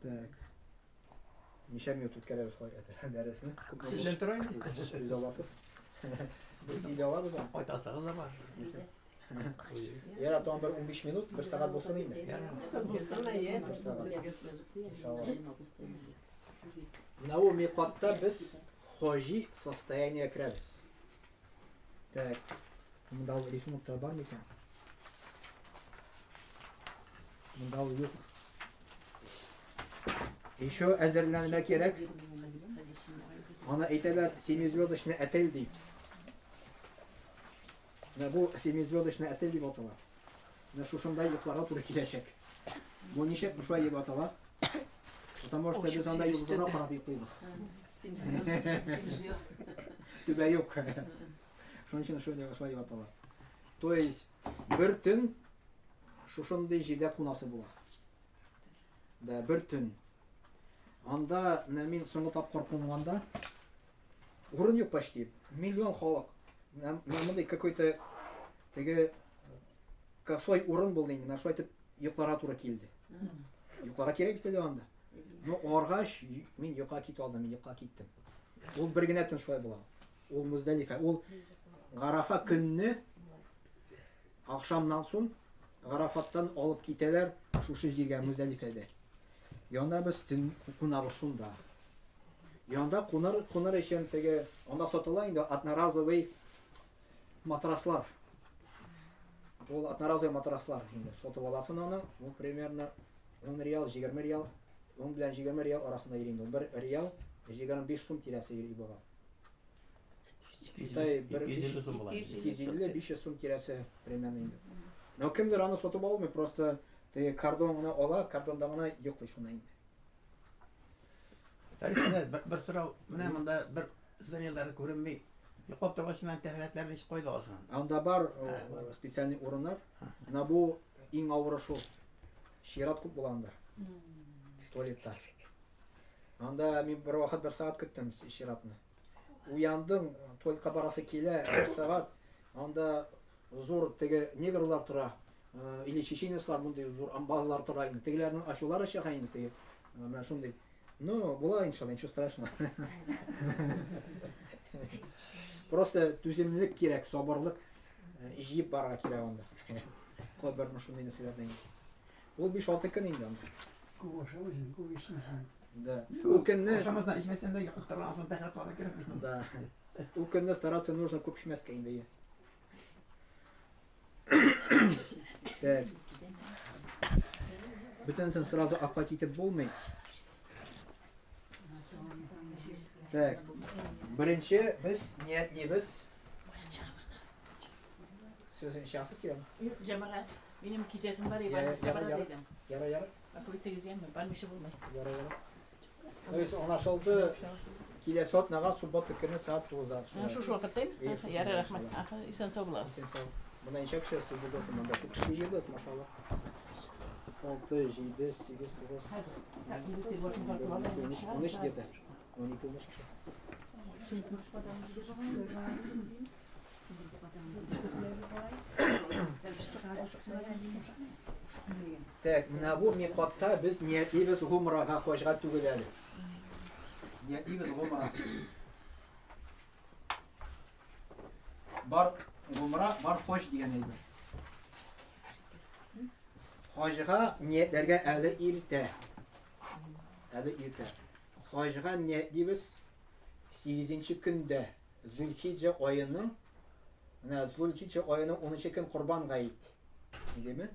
Speaker 1: Так. Ничә минут үткәрәбез дәресне?
Speaker 3: Sizden тұрайын.
Speaker 1: Үз аласыз. Без сиде алабыз.
Speaker 3: Айтасағыз да бар.
Speaker 1: Яра там 15 минут, 1 сәгать булсын инде. Менә ул миқатта без хоҗи состояние керәбез. Так. Монда рисунокта бар микән? Монда юк. Еще әзерләнергә кирәк. Аны әйтәләр, семизвездочный отель дип. Менә бу семизвездочный отель дип атала. Менә шушында йокларга туры киләчәк. Бу ничек бушай дип атала? Потому что без анда йолдызга карап йоклыйбыз. Түбә юк. Шуның өчен шулай дип атала. То есть бер төн шушындый җирдә кунасы була. Да, бер төн. Анда мин соңгы тапкыр кунганда урын юк почти. Миллион халык. Мондай какой-то теге косой урын булды инде. Шулай итеп йокларга туры килде. Йокларга кирәк бит анда. Но аргач мин йокка китә алдым, мин йокка киттем. Ул бер генә төн шулай була. Ул Муздалифа, ул Гарафа көнне акшамнан соң Гарафаттан алып китәләр шушы җиргә Муздалифәдә. Янда без төн кунабыз шунда. Янда кунар өчен теге анда сатыла инде одноразовый матраслар. Ул одноразовый матраслар инде. Сатып аласың аны, ул примерно 10 реал, 20 реал, 10 белән 20 реал арасында йөри инде. 1 реал 25 сум тирәсе йөри була. Китай
Speaker 3: 250 сум була.
Speaker 1: 250-500 сум тирәсе примерно инде. Но кемдер аны сатып алмый, просто теге кардонны ала, кардонда гына йоклый шуны инде.
Speaker 3: Тарихында bir сорау, менә монда bir зданиеләрне күренми. Йоклап торгач менә тәһарәтләрне ничек кайда алсың?
Speaker 1: Анда бар специальный урыннар. На бу иң авыры шул. Шират күп була анда. Туалеттар. Анда мин бер вакыт 1 саат көттем ширатны. Уяндың, туалетка барасы килә 1 саат. Анда зур теге негрлар тора. Или чеченецлар мондай зур амбаллар тора инде. Тегеләрнең ачулары чыга инде теге. Менә шундый. Ну, була иншалла, ничего страшного. Просто түземлек кирәк, сабырлык, җыеп барга кирәк анда. Кайбер шундый нәрсәләрдән. Ул 5-6 көн инде анда.
Speaker 5: Күп ашамыйсың, күп эчмисең.
Speaker 1: Да. Ул көнне,
Speaker 3: Ашамасдан içmesен дә йоклап торган соң тәһарәтләргә кирәк.
Speaker 1: да. Ул көнне стараться нужно күп эчмәскә инде. Так. Бөтенсен сразу апатит булмый. Так. Беренче без ниятлибез. Сез шахсыз киләме?
Speaker 4: Cemaat, benim kitesim var
Speaker 1: Ya,
Speaker 4: ya, ben
Speaker 1: ya,
Speaker 4: size bana
Speaker 1: ya.
Speaker 4: dedim.
Speaker 1: Яра.
Speaker 4: Bak bu tegizeyim mi? Ben bir şey bulmayayım.
Speaker 1: Яра. То есть anlaşıldı. Киләсе атнага суббота көнне саат 9-да.
Speaker 4: Şu vakitteyim.
Speaker 1: İyi, şu
Speaker 4: Yarı
Speaker 1: şurada
Speaker 4: rahmet.
Speaker 1: inşallah.
Speaker 4: Aha, isen sağ olasın.
Speaker 1: Сен сау. Мына ничә кеше сез булдысыз монда? Күп кеше җыйдыгыз, машалла. 6, 7, 8, 9. 13 где-то. 12 кеше. Так, менә бу миқатта без ниятлибез гумрага хаҗга түгел әле. Ниятлибез гумра. Бар гумра, бар хаҗ дигән әйбер. Хаҗга ниятләргә әле иртә. Хаҗга ниятлибез 8-нче көндә Зулхиджа аеның, менә Зулхиджа аеның 10-нчы көн Курбан гаит. Идеме?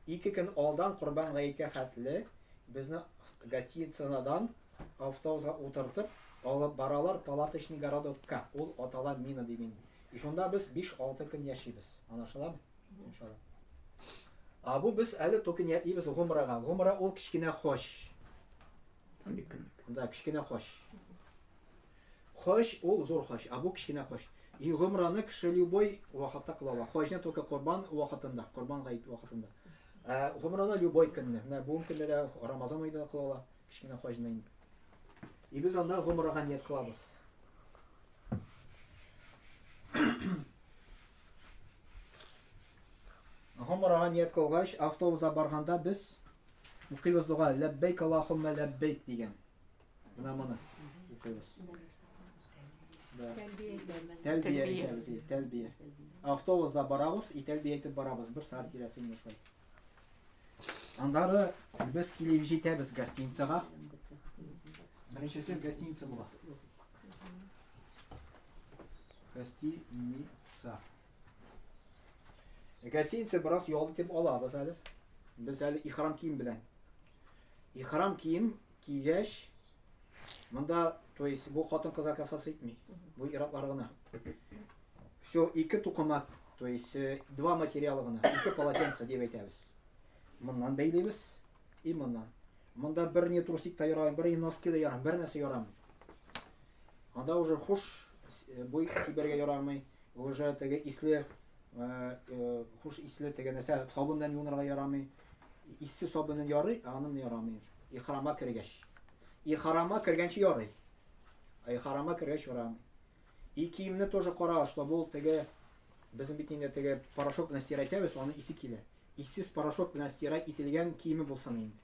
Speaker 1: 2 көн алдан Курбан гаиткә хәтле безне гостиницадан автобуска утыртып алып баралар палаточный городокка. Ул атала Мина дип инде. И шунда без 5-6 көн яшибез. Анашыламы? Иншалла. Бу без әле только ниятлибез гумрага. Гумра ул кичкенә хаҗ. Да, кичкенә хаҗ. Хаҗ ул зур хаҗ, бу кичкенә хаҗ. И гумраны кеше любой вакытта кыла ала. Хаҗны только Курбан вакытында, Курбан гаит вакытында. Гумраны любой көнне, менә бу көннәрдә Рамазан аенда кыла ала, кичкенә хаҗны инде. И без анда гумрага ният кылабыз. Гумрага ният кылгач, автобуста барганда без укыйбыз дуга ләббәйк Аллаһумма ләббәйк дигән. Менә моны укыйбыз. Тәлбия әйтәбез, тәлбия. Автобуста барабыз, тәлбия әйтеп барабыз, 1 саат тирәсе инде шулай. Андары без килеп җитәбез гостиницага. Беренчесе гостиница була. Гостиница. Гостиница бераз ял итеп алабыз әле. Без әле ихрам кием белән. Ихрам кием кигәч, монда, то есть бу хатын-кызга касасы итми. Бу иратлар гына. Все, 2 тукымак, то есть 2 материалы гына, 2 полотенца дип әйтәбез. Моннан бәйлебез и моннан. Монда бер не трусик та ярамый, бер носки да ярамый, бер нәрсә ярамый. Анда уже хуш бу сибәргә ярамый, уже теге исле хуш исле теге нәрсә сабын белән юнырга ярамый. Иссез сабыннан ярый, аның ярамый. Ихрама кергәч. Ихрама кергәнче ярый. Ихрама кергәч ярамый. И киемне тоже кара, что бул теге безнең бит инде теге порошок белән стирать итәбез, аны исе килә. Иссез порошок белән стирать ителгән киеме булсын инде.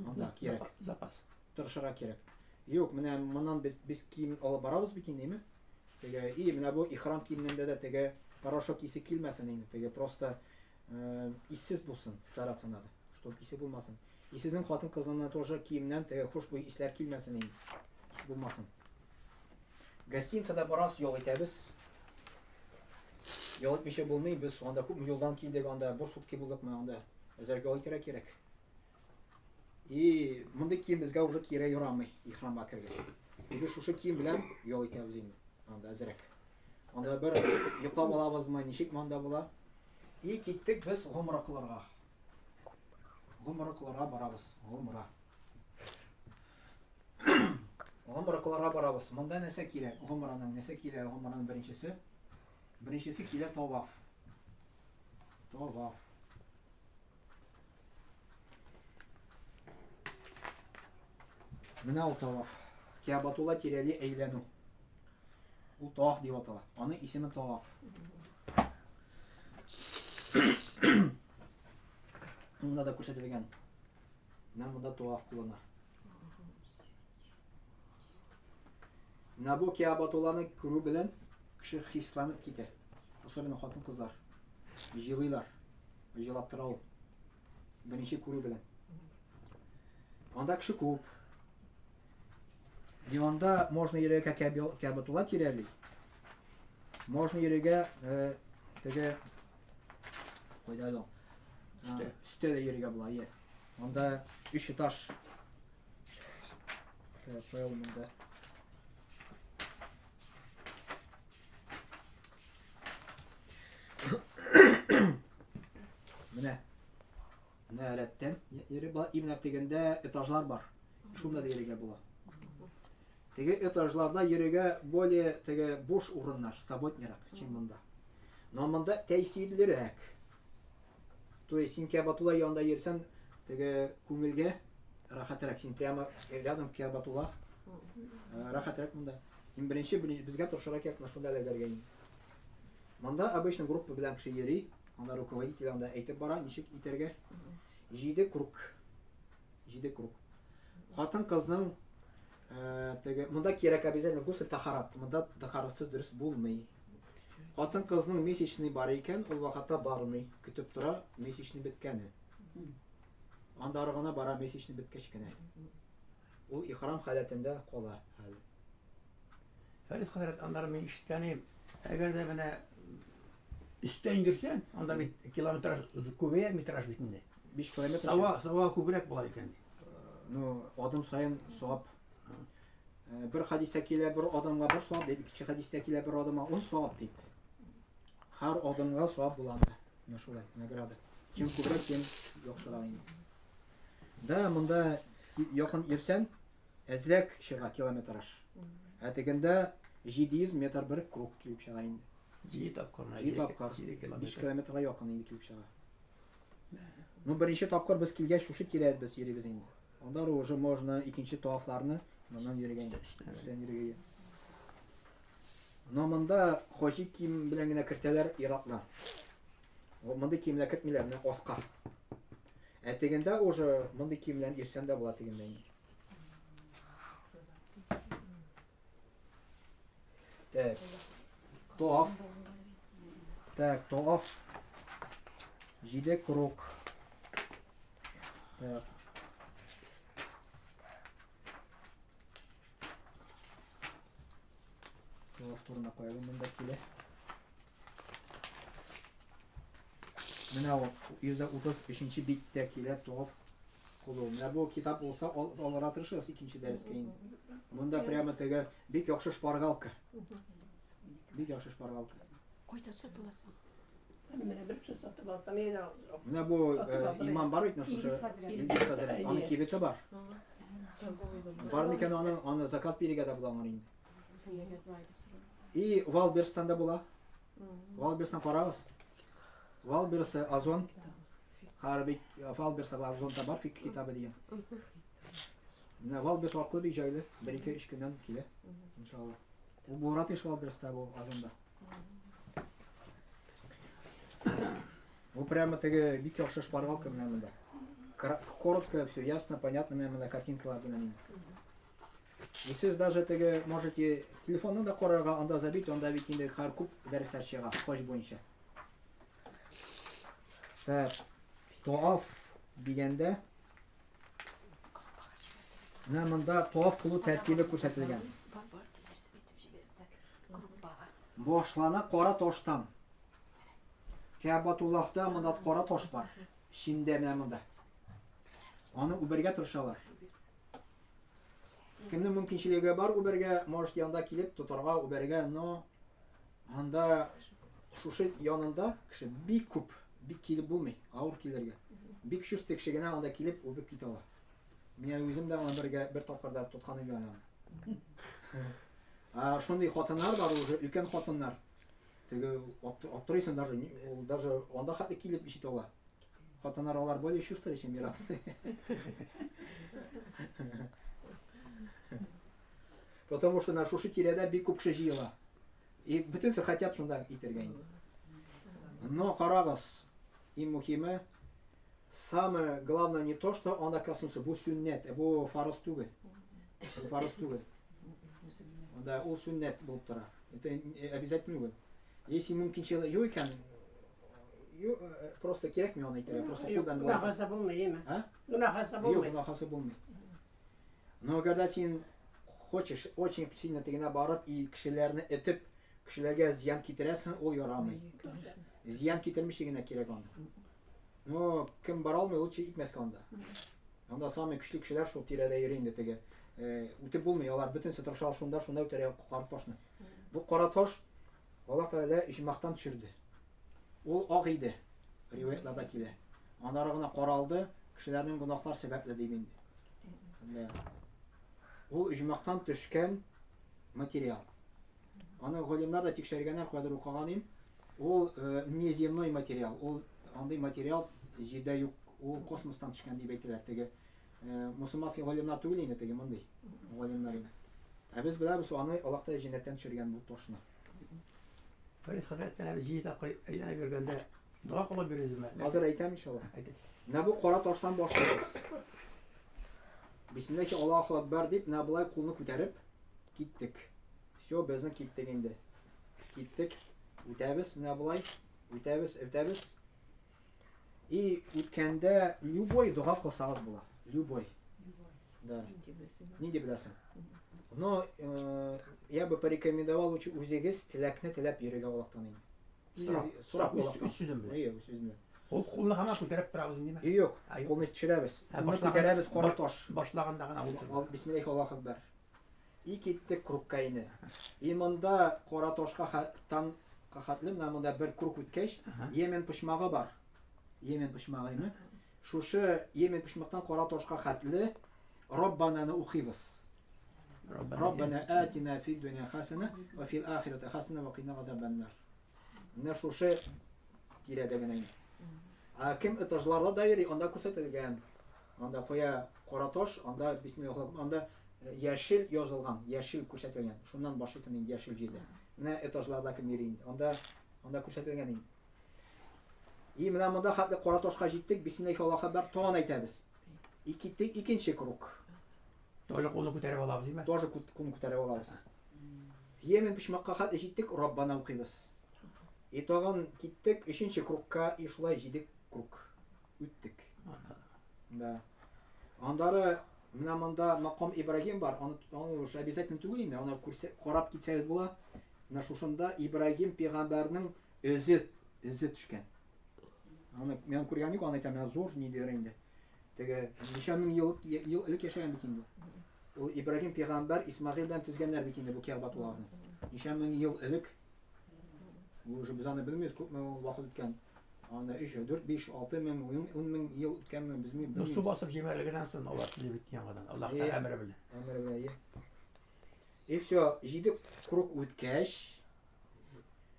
Speaker 1: Анда кирәк.
Speaker 3: Запас.
Speaker 1: Тырышырга кирәк. Юк, менә моннан без кием алып барабыз бит инде. Теге и менә бу ихрам киемнәндә дә теге порошок исе килмәсен инде. Теге просто иссез булсын, стараться надо, чтобы исе булмасын. И сезнең хатын-кызына тоже киемнән теге хушбуй исләр килмәсен инде. Ис булмасын. Гостиницада барас ял итәбез. Yol etmişe bulmayı biz anda күп yoldan kiydik anda bir sutki bulduk mu anda. Özerge ol керек. И мындай кийим безгә уже кире ярамый ихрамга кергән. Иде шушы кийим белән yol итәбез инде. Анда әзрәк. Анда бер йоклап алабызмы, ничек монда була? И киттек без гомра кылырга. Гомра кылырга барабыз. Гомра. Гомра кылырга барабыз. Монда нәрсә кирәк? Гомраның нәрсә кирәк? Гомраның беренчесе. Беренчесе килә таваф. Таваф. Менә ул таваф. Кәбатулла тирәли әйләнү. Ул таваф дип атала. Аның исеме таваф. Монда да күрсәтелгән. Менә монда таваф кылына. Менә бу Кәбатулланы күрү белән кеше хисланып китә. Особенно хатын-кызлар. Җылыйлар. Җылап тора ул. Беренче күрү белән. Анда кеше күп. Диванда можно йөрергә Кәбатулла тирәли. Можно йөрергә теге кайда ул? Өстә йөрергә була, я. Анда 3 этаж. Коел монда. Менә. Менә рәттән йөри бар, именно дигәндә этажлар бар. Шунда да йөрергә була. Теге этажларда йөрергә более теге буш урыннар, свободнырак, чем монда. Но монда тәэсирлерәк. То есть син Кәбатулла янында йөрсәң, теге күңелгә рахатрак. Син прямо рядом Кәбатулла. Рахатрак монда. Син беренче безгә тырышырга кирәк, шунда да бергән. Монда обычно группа белән кеше йөри. Анда руководитель анда әйтеп бара, ничек итәргә. 7 круг. 7 круг. Хатын-кызның теге монда кирәк обязательно гусл тахарат. Монда тахаратсыз дөрес булмый. Хатын-кызның месячный бар икән, ул вакытта бармый. Көтеп тора месячный беткәне. Анда аргына бара месячный беткәч кенә. Ул ихрам халәтендә кала хәзер.
Speaker 3: Фәрит хәзрәт, анда мен ишеткәнем, әгәр дә менә üstten yürsen, anda bir kilometraj kübeye metraj bitinde.
Speaker 1: 5 километр.
Speaker 3: Сава kübürek bular икән.
Speaker 1: Ну, адам сайын савап. Бер хадистә килә бер адамга бер савап дип, икенче хадистә килә бер адамга 10 савап дип. Һәр адамга савап була анда. Менә шулай, награда. Чем күбрәк, тем яхшырак инде. Да, монда якын йөрсәң, әзрәк чыга километраж. Әтегендә 700 метр бер круг килеп чыга инде.
Speaker 3: 7 тапкыр.
Speaker 1: 5 километрга якын инде килеп чыга. Ну, беренче тапкыр без килгәч, шушы тирәдә без йөрибез инде. Анда уже можно икенче тавафларны моннан йөргән. Үстән йөргән. Но монда хаҗи кием белән генә кертәләр ираклар. Монда киемләр кертмиләр, менә аска. Әтегендә уже монда кием белән йөрсәң дә була тегендә инде. Так. Таваф. Так, таваф. 7 круг. Так. Таваф турына куялым монда килә. Менә ул 135-нче биттә килә таваф кылу. Менә бу китап булса, алырга тырышыгыз икенче дәрескә инде. Монда прямо теге бик яхшы шпаргалка. Бик яхшы шпаргалка.
Speaker 2: Кайда сатыласың?
Speaker 6: Менә бер кеше сатып алса, мен дә
Speaker 1: Менә бу имам бар бит, шушы Илгиз хәзрәт. Аны кибете бар. Бар микән аны закат бирергә дә була инде. И Валберстанда була. Валберстан карагыз. Валберс Озон. Харби Валберс Озонда бар фик китабы дигән. Менә Валберс аркылы бик җайлы. 1-2-3 көннән килә. Иншалла. Бу Бурат иш Валберста бу Озонда. Бу прямо теге бик яхшы шпаргалка менә монда. Коротко, все ясно, понятно, менә картинкалар белән. И сез даже теге можете телефонны да карарга, анда забит, анда бит инде һәр күп дәресләр чыга хаҗ буенча. Так, таваф дигәндә менә монда таваф кылу тәртибе күрсәтелгән. Башлана кара таштан. Кәбатуллахта монда кара таш бар. Шиндә менә монда. Аны үбәргә тырышалар. Кемнең мөмкинчелеге бар үбәргә, может янда килеп тотарга үбәргә, но анда шушы янында кеше бик күп, бик килеп булмый, авыр килергә. Бик шусты кеше генә анда килеп үбеп китә ала. Мин үзем дә аны бер тапкырда тотканым янына. Шундый хатыннар бар уже, өлкән хатыннар. Теге аптырыйсың даже анда хәтта килеп ишет ала. Хатыннар алар более шустрый, чем мират. Потому что на шушы тирәдә бик күп кеше җыела. И бөтенсе хотят шунда итәргә инде. Но карагыз, иң мөһиме, самое главное не то, что анда коснуться, бу сүннәт, бу фарыз түгел. Бу фарыз түгел. Да, ул сүннәт булып тора. Это обязательно түгел. Если мөмкинчелек юк икән, просто кирәкми аны итәргә, просто кулдан булмый.
Speaker 6: Гунахасы булмый,
Speaker 1: А?
Speaker 6: Гунахасы
Speaker 1: Юк,
Speaker 6: булмый.
Speaker 1: гунахасы булмый. Но когда син хочешь очень сильно тегенә барып и кешеләрне этеп, кешеләргә зыян китерәсең, ул ярамый. Зыян китермичә генә кирәк аны. Но кем бара алмый, лучше итмәскә анда. Анда самый көчле кешеләр шул тирәдә йөри инде теге. Үтеп булмый, алар бөтенсе тырышалар шунда үтәргә кара ташны. Бу кара таш Аллаһ Тәгалә иҗмахтан төшерде. Ул ак иде. Риваятларда килә. Аннары гына каралды, кешеләрнең гөнаһлар сәбәпле дип инде. Ул иҗмахтан төшкән материал. Аны галимнар да тикшергәннәр, кадәр укыган им. Ул неземной материал. Ул андый материал җирдә юк. Ул космостан төшкән дип әйтәләр. Теге мусульманский галимнар түгел инде теге мондый галимнар инде. Без беләбез аны Аллаһ Тәгалә җиннәттән төшергән бу ташны.
Speaker 3: Фәрит хәзрәт менә җый тапкыр әйләнә биргәндә дуа кылып бирәсезме?
Speaker 1: Хәзер әйтәм иншалла.
Speaker 3: Әйтә.
Speaker 1: Менә бу кара таштан башлыйбыз. Бисмиллаһи Аллаһу акбар дип, менә булай кулны күтәреп киттек. Всё, безнең киттек инде. Киттек. Үтәбез, менә булай. Үтәбез. И үткәндә любой дуа кылсагыз була. Любой. Да. Ни дип беләсең? Но я бы порекомендовал лучше үзегез теләкне теләп йөрергә Аллаһтан инде. Сорап
Speaker 3: сүзем белән.
Speaker 1: Сүзем белән.
Speaker 3: Ул кулны һаман күтәреп торабыз инде.
Speaker 1: Юк, кулны төшерәбез. Кулны күтәрәбез кара таш.
Speaker 3: Башлаганда гына ул.
Speaker 1: Бисмиллаһи Аллаһу акбар. И киттек крукка инде. И монда кара ташка хәтле менә монда бер круг үткәч, Йемен пычмагы бар. Йемен пычмагы име? Шушы Йемен пычмактан кара ташка хәтле Раббананы укыйбыз. Раббана атина фид дуnya хасана ва фил ахирати хасана ва қина ғазабан нар. Менә шушы тирәдә генә инде. Кем этажларда да йөри, анда күрсәтелгән. Анда куя кара таш, анда бисмиллаһ, анда яшел язылган, яшел күрсәтелгән. Шуннан башлыйсың инде яшел җирдә. Менә этажларда кем йөри инде. Анда күрсәтелгән инде. И менә монда хәтле кара ташка җиттек, бисмиллаһи Аллаһу акбар тагын әйтәбез. И киттек икенче круг.
Speaker 3: Тоже кулны күтәреп алабыз димә.
Speaker 1: Тоже кулны күтәреп алабыз. Йемен пычмакка хәтле җиттек, Раббана укыйбыз. И тагын киттек өченче кругка, и шулай 7 круг үттек. Да. Андары менә монда макам Ибрагим бар. Аны уж обязательно түгел инде. Аны карап китсәгез була. Менә шушында Ибрагим пәйгамбәрнең үзе төшкән. Аны мен күргән юк, аны әйтәм, зур нидер инде. Теге ничә мең ел элек яшәгән бит инде. Ул Ибрагим пәйгамбәр Исмагыйль белән төзгәннәр бит инде бу Кәгъбатулларны. Ничә мең ел элек. Уже без аны белмибез, күпме вакыт үткән. Анда 3, 4, 5, 6 мең, 10 мең ел үткәнме без белмибез.
Speaker 3: Су басып җимәрлегеннән соң алар килеп бит яңадан. Аллаһ та әмере белән.
Speaker 1: Әмере белән. И всё, 7 круг үткәч,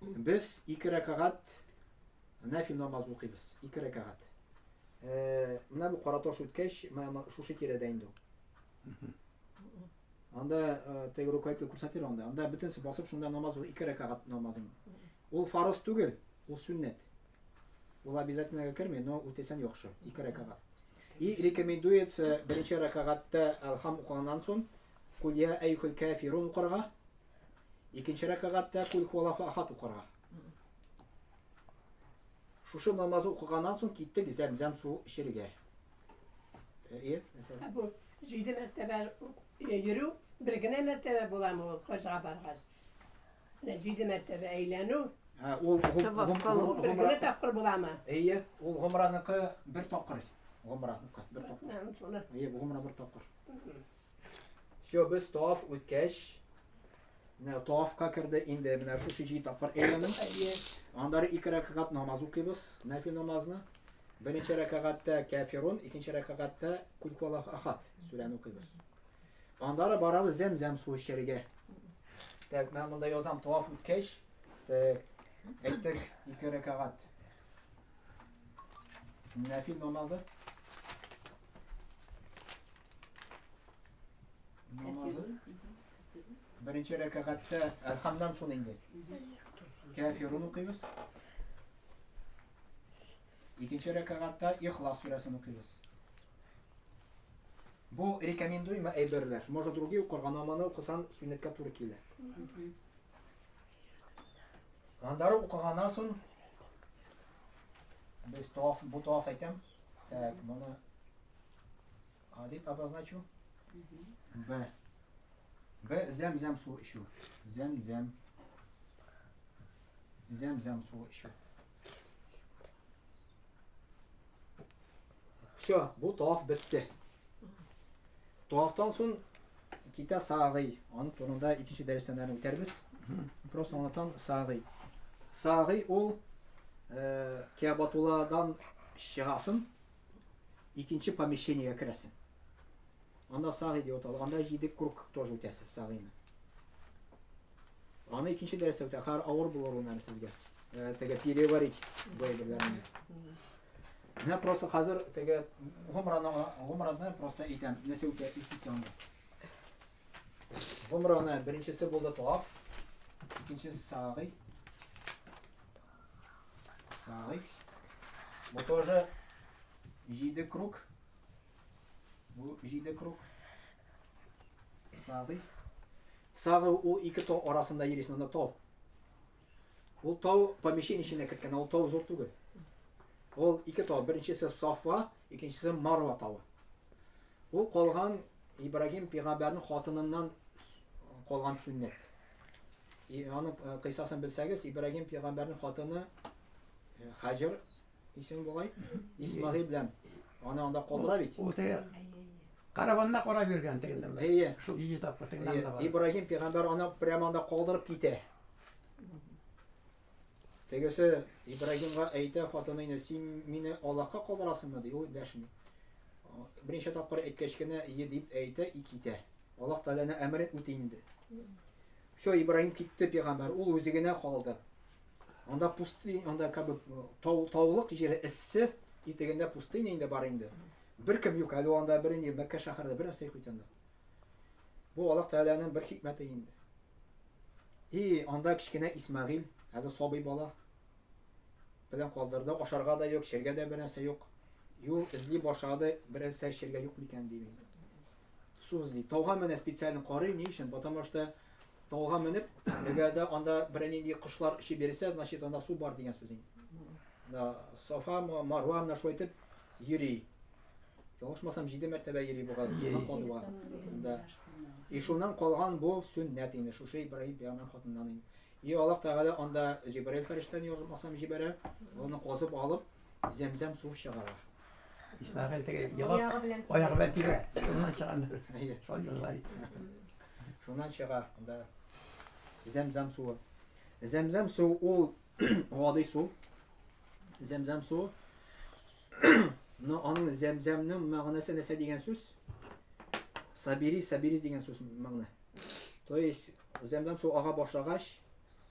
Speaker 1: без 2 рәкъат нафил намаз укыйбыз. 2 рәкъат. Менә бу кара таш үткәч, шушы тирәдә инде. Анда теге рукайты күрсәтер анда. Анда бөтенсе басып шунда намаз, 2 рәкъат намазын. Ул фарыз түгел, ул сүннәт. Ул обязательно керми, но үтәсән яхшы, 2 рәкъат. И рекомендуется беренче рәкъатта алхам укыганнан соң кул я айюхал кафирун укырга. Икенче рәкъатта кул хуаллаху ахад укырга. Шушы намазы укыганнан соң киттек зәмзәм су эчәргә. Мәсәлән.
Speaker 6: Бу 7 мәртәбә йөрү, бер генә мәртәбә буламы ул кызга баргас. 7 мәртәбә әйләнү,
Speaker 1: Ул
Speaker 6: Birgine tapkır bulama.
Speaker 1: Ие, ул гомраныкы бер тапкыр. Гомраныкы бер тапкыр.
Speaker 6: Yani sonra
Speaker 1: Ие, бу гомра бер тапкыр. Всё, без таваф үткәч, тавафка керде инде менә шушы җиде тапкыр әйләнем. Андары 2 рәкъат намаз укыйбыз, нафил намазны. Беренче рәкъатта кафирун, икенче рәкъатта кул хуаллаһу ахад сүрәне укыйбыз. Андары барабыз Зәмзәм суы эчәргә. Так, мен монда язам таваф үткәч, так, әйттек 2 рәкъат. Нафил намазы. Намазы. Birinci rekatta elhamdan sonra indi. Kafirun okuyuz. İkinci rekatta İhlas suresini okuyuz. Bu rekomenduyma eyberler. Может другие укырган аманы укысан сүннәткә туры килә. Андары укыганнан соң без бу таваф әйтәм. Так, моны адип обозначу. Б Зәмзәм суы эчү. Зәмзәм суы эчү. Всё, бу таваф бетте. Тавафтан соң китә сагый. Аның турында икенче дәресләрне үтәрбез. Просто онытан сагый. Сагый ул Кәбатулладан чыгасын, икенче помещениегә керәсен. Анда сагый дип атала. Анда 7 круг тоже үтәсе сагыйны. Аны икенче дәрестә үтә. Һәр авыр булыр уннан сезгә. Теге переварить бөйләрләрне. Менә просто хәзер теге гомраны просто әйтәм. Нәрсә үтә икенче. Гомраны беренчесе булды таваф. Икенчесе сагый. Сагый. Бу тоже 7 круг. Bu 7 kruг. Сагый. Сагый ул ике тау арасында йөрисен, анда тау. Ул тау помещение içine кергән, ул тау зур түгел. Ул ике тау, беренчесе Сафа, икенчесе Марва тауы. Ул калган Ибрагим пәйгамбәрнең хатыныннан калган сүннәт. Аның кыйсасын белсәгез, Ибрагим пәйгамбәрнең хатыны Хаҗир исем булгай, Исмагыйль белән аны анда калдыра бит.
Speaker 3: Ул теге караванна карап йөргән тегендә.
Speaker 1: Әйе.
Speaker 3: Шул җиде тапкыр тегендә бар.
Speaker 1: Ибрагим пәйгамбәр аны прямо анда калдырып китә. Тегесе Ибрагимга әйтә хатыныны, син мине Аллаһка калдырасыңмы ди, ул дәшми. Беренче тапкыр әйткәч кенә дип әйтә, и китә. Аллаһ Тәгаләне әмрен үтә инде. Шо Ибрагим китте пәйгамбәр, ул үзе генә калды. Анда пустыня, анда кабы таулык җире эссе, итегендә пустыня инде бар инде. Бер кем юк, әле анда беренче Мәккә шәһәрендә бер нәрсә икән. Бу Аллаһ Тәгаләнең бер хикмәте инде. И анда кичкенә Исмагыйль, әле сабый бала белән калдырды, ашарга да юк, шәргә дә бер нәрсә юк. Юл эзли башлады, бер нәрсә шәргә юк микән ди. Су эзли. Тауга менә специально карый ни өчен? Потому что тауга менеп, әгәрдә анда бер нинди кошлар иши бирсә, значит анда су бар дигән сүз инде. Да, Сафа, Марва менә шулай итеп йөри. Ялгышмасам 7 мәртәбә йөри булган. Шуннан калды буган. Да. И шуннан калган бу сүннәт инде. Шушы Ибраһим пәйгамбер хатыннан инде. И Аллаһ Тәгалә анда Җибраил фәрештәне ялгышмасам җибәрә, аны казып алып Зәмзәм суы чыгара.
Speaker 3: Исмагыйль теге ялап аягы белән тибә. Шуннан чыган.
Speaker 1: Әйе.
Speaker 3: Шул яллар.
Speaker 1: Шуннан чыга анда Зәмзәм суы. Зәмзәм суы ул гади су. Зәмзәм суы. Но аның Зәмзәмнең мәгънәсе нәрсә дигән сүз? Сабирис дигән сүз мәгънә. То есть Зәмзәм суы ага башлагач,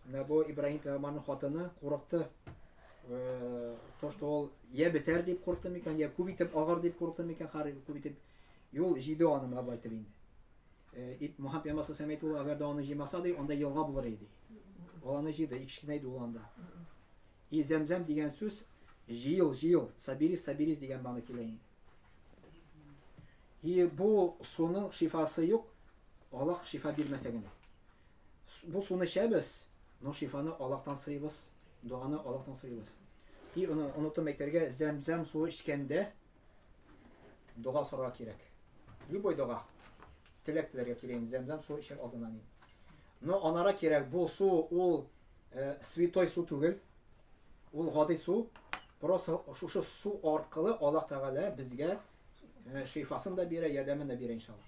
Speaker 1: менә бу Ибраһим пәйгамбәрнең хатыны курыкты. То что ул я бетәр дип курыкты микән, я күп итеп агар дип курыкты микән, һәр күп итеп юл җиде аны менә байтып инде. Мөхәммәд пәйгамбер сәмәйт ул агар да аны җимаса ди, анда елга булыр иде. Ул аны җиде, икешкенә иде ул анда. И Зәмзәм дигән сүз җыел, сабирис дигән мәгънә килә инде. И бу суның шифасы юк, Аллаһ шифа бирмәсә генә. Бу суны эчәбез, но шифаны Аллаһтан сыйбыз, дуаны Аллаһтан сыйбыз. И аны онытып әйтергә, Зәмзәм суы эчкәндә дуга сорарга кирәк. Любой дуга. Теләк теләргә кирәк, Зәмзәм суы эчәр алдыннан. Но анара кирәк, бу су ул святой су түгел. Ул гади су. Просто шушы су аркылы Аллаһ Тәгалә безгә шифасын да бирә, ярдәмен да бирә иншалла.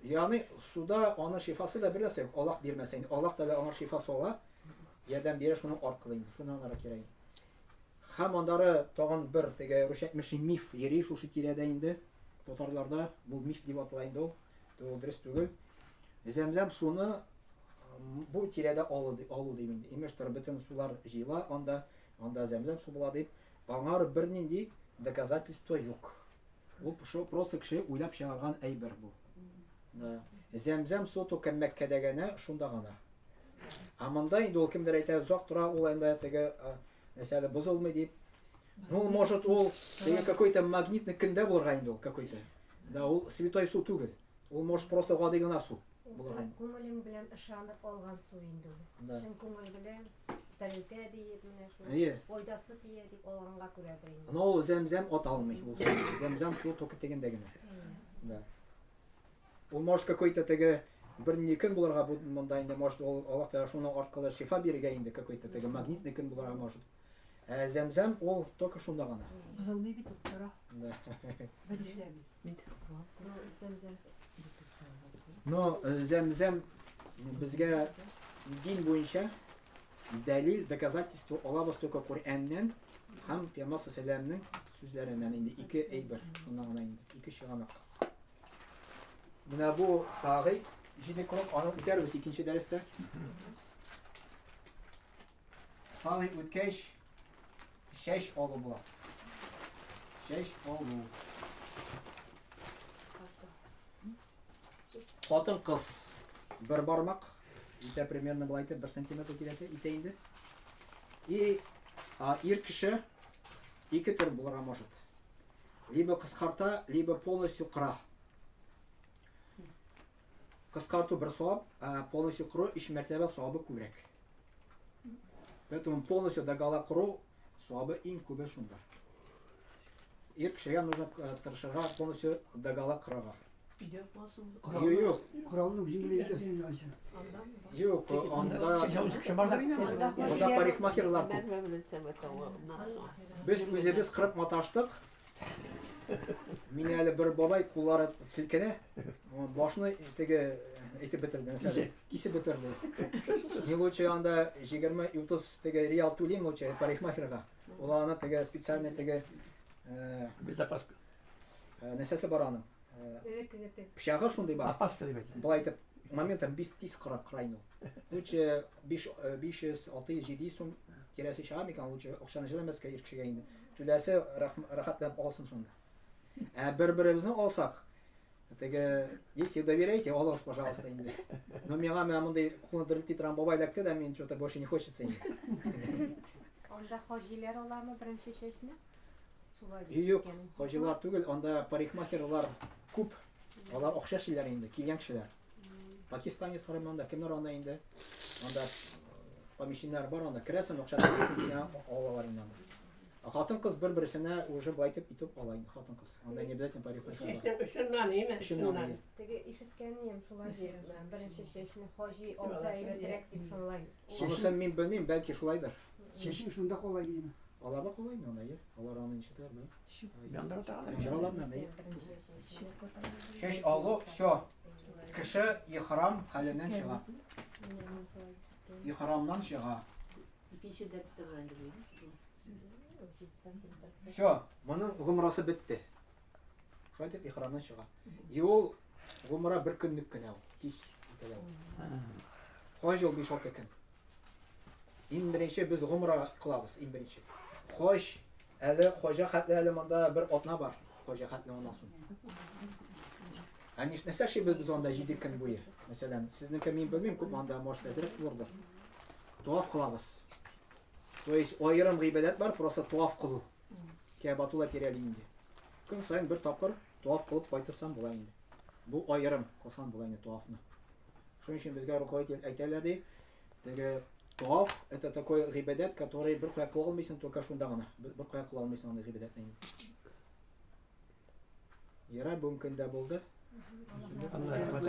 Speaker 1: Ягъни суда аның шифасы да бер нәрсә юк. Аллаһ бирмәсә инде. Аллаһ Тәгалә аңа шифа сала, ярдәм бирә шуның аркылы инде. Шуннан ара кирәк. Һәм андары тагын бер теге рушәтмеш миф йөри шушы тирәдә инде. Татарларда бу миф дип атала инде ул. Дөрес түгел. Зәмзәм суны бу тирәдә алу дип инде. Имештер бөтен сулар җыела, анда зәмзәм су була дип. Аңар бернинди доказательство юк. Ул просто кеше уйлап чыгарган әйбер бу. Зәмзәм су только Мәккәдә генә, шунда гына. Монда инде ул кемдер әйтә, узак тора, ул инде теге мәсәле бозылмый дип. Ну, может, ул теге какой-то магнитный көндә булырга инде ул какой-то. Да, ул святой су түгел. Ул может просто гади гына су булырга инде.
Speaker 7: Күңелең белән ышанып алган су инде ул.
Speaker 1: Да.
Speaker 7: Шуң күңел белән тәрилтә диеп менә
Speaker 1: Әйе.
Speaker 7: шу файдасы тия дип алганга күрәдер инде.
Speaker 1: Но ул зәмзәм аталмый. Ул зәмзәм су только тегендә генә. Да. Ул может какой-то теге бернинди көн булырга монда инде, может ул Аллаһ Тәгалә шуның аркылы шифа бирергә инде какой-то теге магнитный көн булырга может. Зәмзәм ул только шунда гына.
Speaker 2: Бузылмый бит уктара.
Speaker 1: Да.
Speaker 2: Бер эшләми.
Speaker 1: Но зәмзәм безгә дин буенча дәлил, доказательство алабыз только Коръәннән һәм Пәйгамбәр сәлламның сүзләреннән инде ике әйбер шуннан гына инде ике чыганак. Менә бу Сагый җинеколог аны үтәрбез икенче дәрестә. Сагый үткәч шәш алу була. Шәш алу. Хатын кыз бер бармак итә примерно булай итеп 1 сантиметр тирәсе итә инде. И ир кеше ике төр булырга может. Либо кыскарта, либо полностью кыра. Кыскарту бер савап, полностью кыру 3 мәртәбә савабы күбрәк. Поэтому полностью дагала кыру савабы иң күбе шунда. Ир кешегә нужно тырышырга полностью дагала кырырга. Юк.
Speaker 5: Kuralını bizim bile yetesin Ayşe.
Speaker 1: Юк, анда
Speaker 3: Шабарда бинәме?
Speaker 1: Анда парикмахерлар күп. Без үзебез кырып маташтык. Мин әле бер бабай куллары селкенә, башны теге әйтеп бетерде, мәсәлән, кисеп бетерде. Не лучше анда 20-30 теге реал түлим лучше парикмахерга. Ул аны теге специальный теге
Speaker 3: Безопаска.
Speaker 1: нәрсәсе бар аның. Пычагы шундый бар.
Speaker 3: Запаска дип әйтелә.
Speaker 1: Булай итеп моментом без тиз кырайны. Лучше 500, 600, 700 сум тирәсе чыга микән, лучше акчаны җылымаска ир кешегә инде. Түләсе рәхәтләнеп алсын шунда. Бер-беребезне алсак, теге, если доверяете, алыңыз, пожалуйста, инде. Но миңа мондай кулны дерелти торган бабай эләкте дә, мен что-то больше не хочется инде.
Speaker 7: Анда хаҗилар аламы беренче чәчне?
Speaker 1: Юк, хаҗилар түгел, анда парикмахерлар күп. Алар акча эшләр инде, килгән кешеләр. Пакистанецлар монда кемнәр анда инде? Анда помещениялар бар, анда керәсең, акча төләсең, алалар инде. Хатын кыз бер-берсенә уже булай итеп ала инде хатын кыз. Анда не обязательно парикмахер.
Speaker 6: Шуннан име?
Speaker 1: Шуннан.
Speaker 7: Теге ишеткәнем шулай дип, беренче чәчне хаҗи алса әйбәтрәк дип шулай.
Speaker 1: Шунысын мин белмим, бәлки шулайдыр.
Speaker 5: Seçin şunda kolay değil mi?
Speaker 1: Алар да кулай инде анда, алар аны ишетәләр бу.
Speaker 3: Яндыра тагын.
Speaker 1: Җыралар менә. Шеш алу, всё. Кеше ихрам хәленнән чыга. Ихрамнан чыга.
Speaker 2: Икенче дәрестә булган дип.
Speaker 1: Всё, моның гомрасы бетте. Шулай дип ихрамнан чыга. И ул гомра бер көнлек кенә ул. Кич үтәлә ул. Хаҗ ул 5-6 көн. Иң беренче без гомра кылабыз, иң беренче. Хаҗ әле хаҗа хәтле әле монда бер атна бар. Хаҗа хәтле оннан соң. Они нәрсә без анда 7 көн буе. Мәсәлән, сезнең мин белмим, күп анда может әзрәк булырдыр. Туаф кылабыз. То есть аерым гыйбадат бар, просто туаф кылу. Кәбатула тирәли инде. Көн сайын бер тапкыр туаф кылып кайтырсам була инде. Бу аерым кылсам була инде туафны. Шуның өчен безгә руководитель әйтәләр ди, теге туаф это такой гыйбадат, который бер кая кыла алмыйсың, только шунда гына. Бер кая кыла алмыйсың анда гыйбадатны. Ярай, бу көндә булды.
Speaker 3: Алла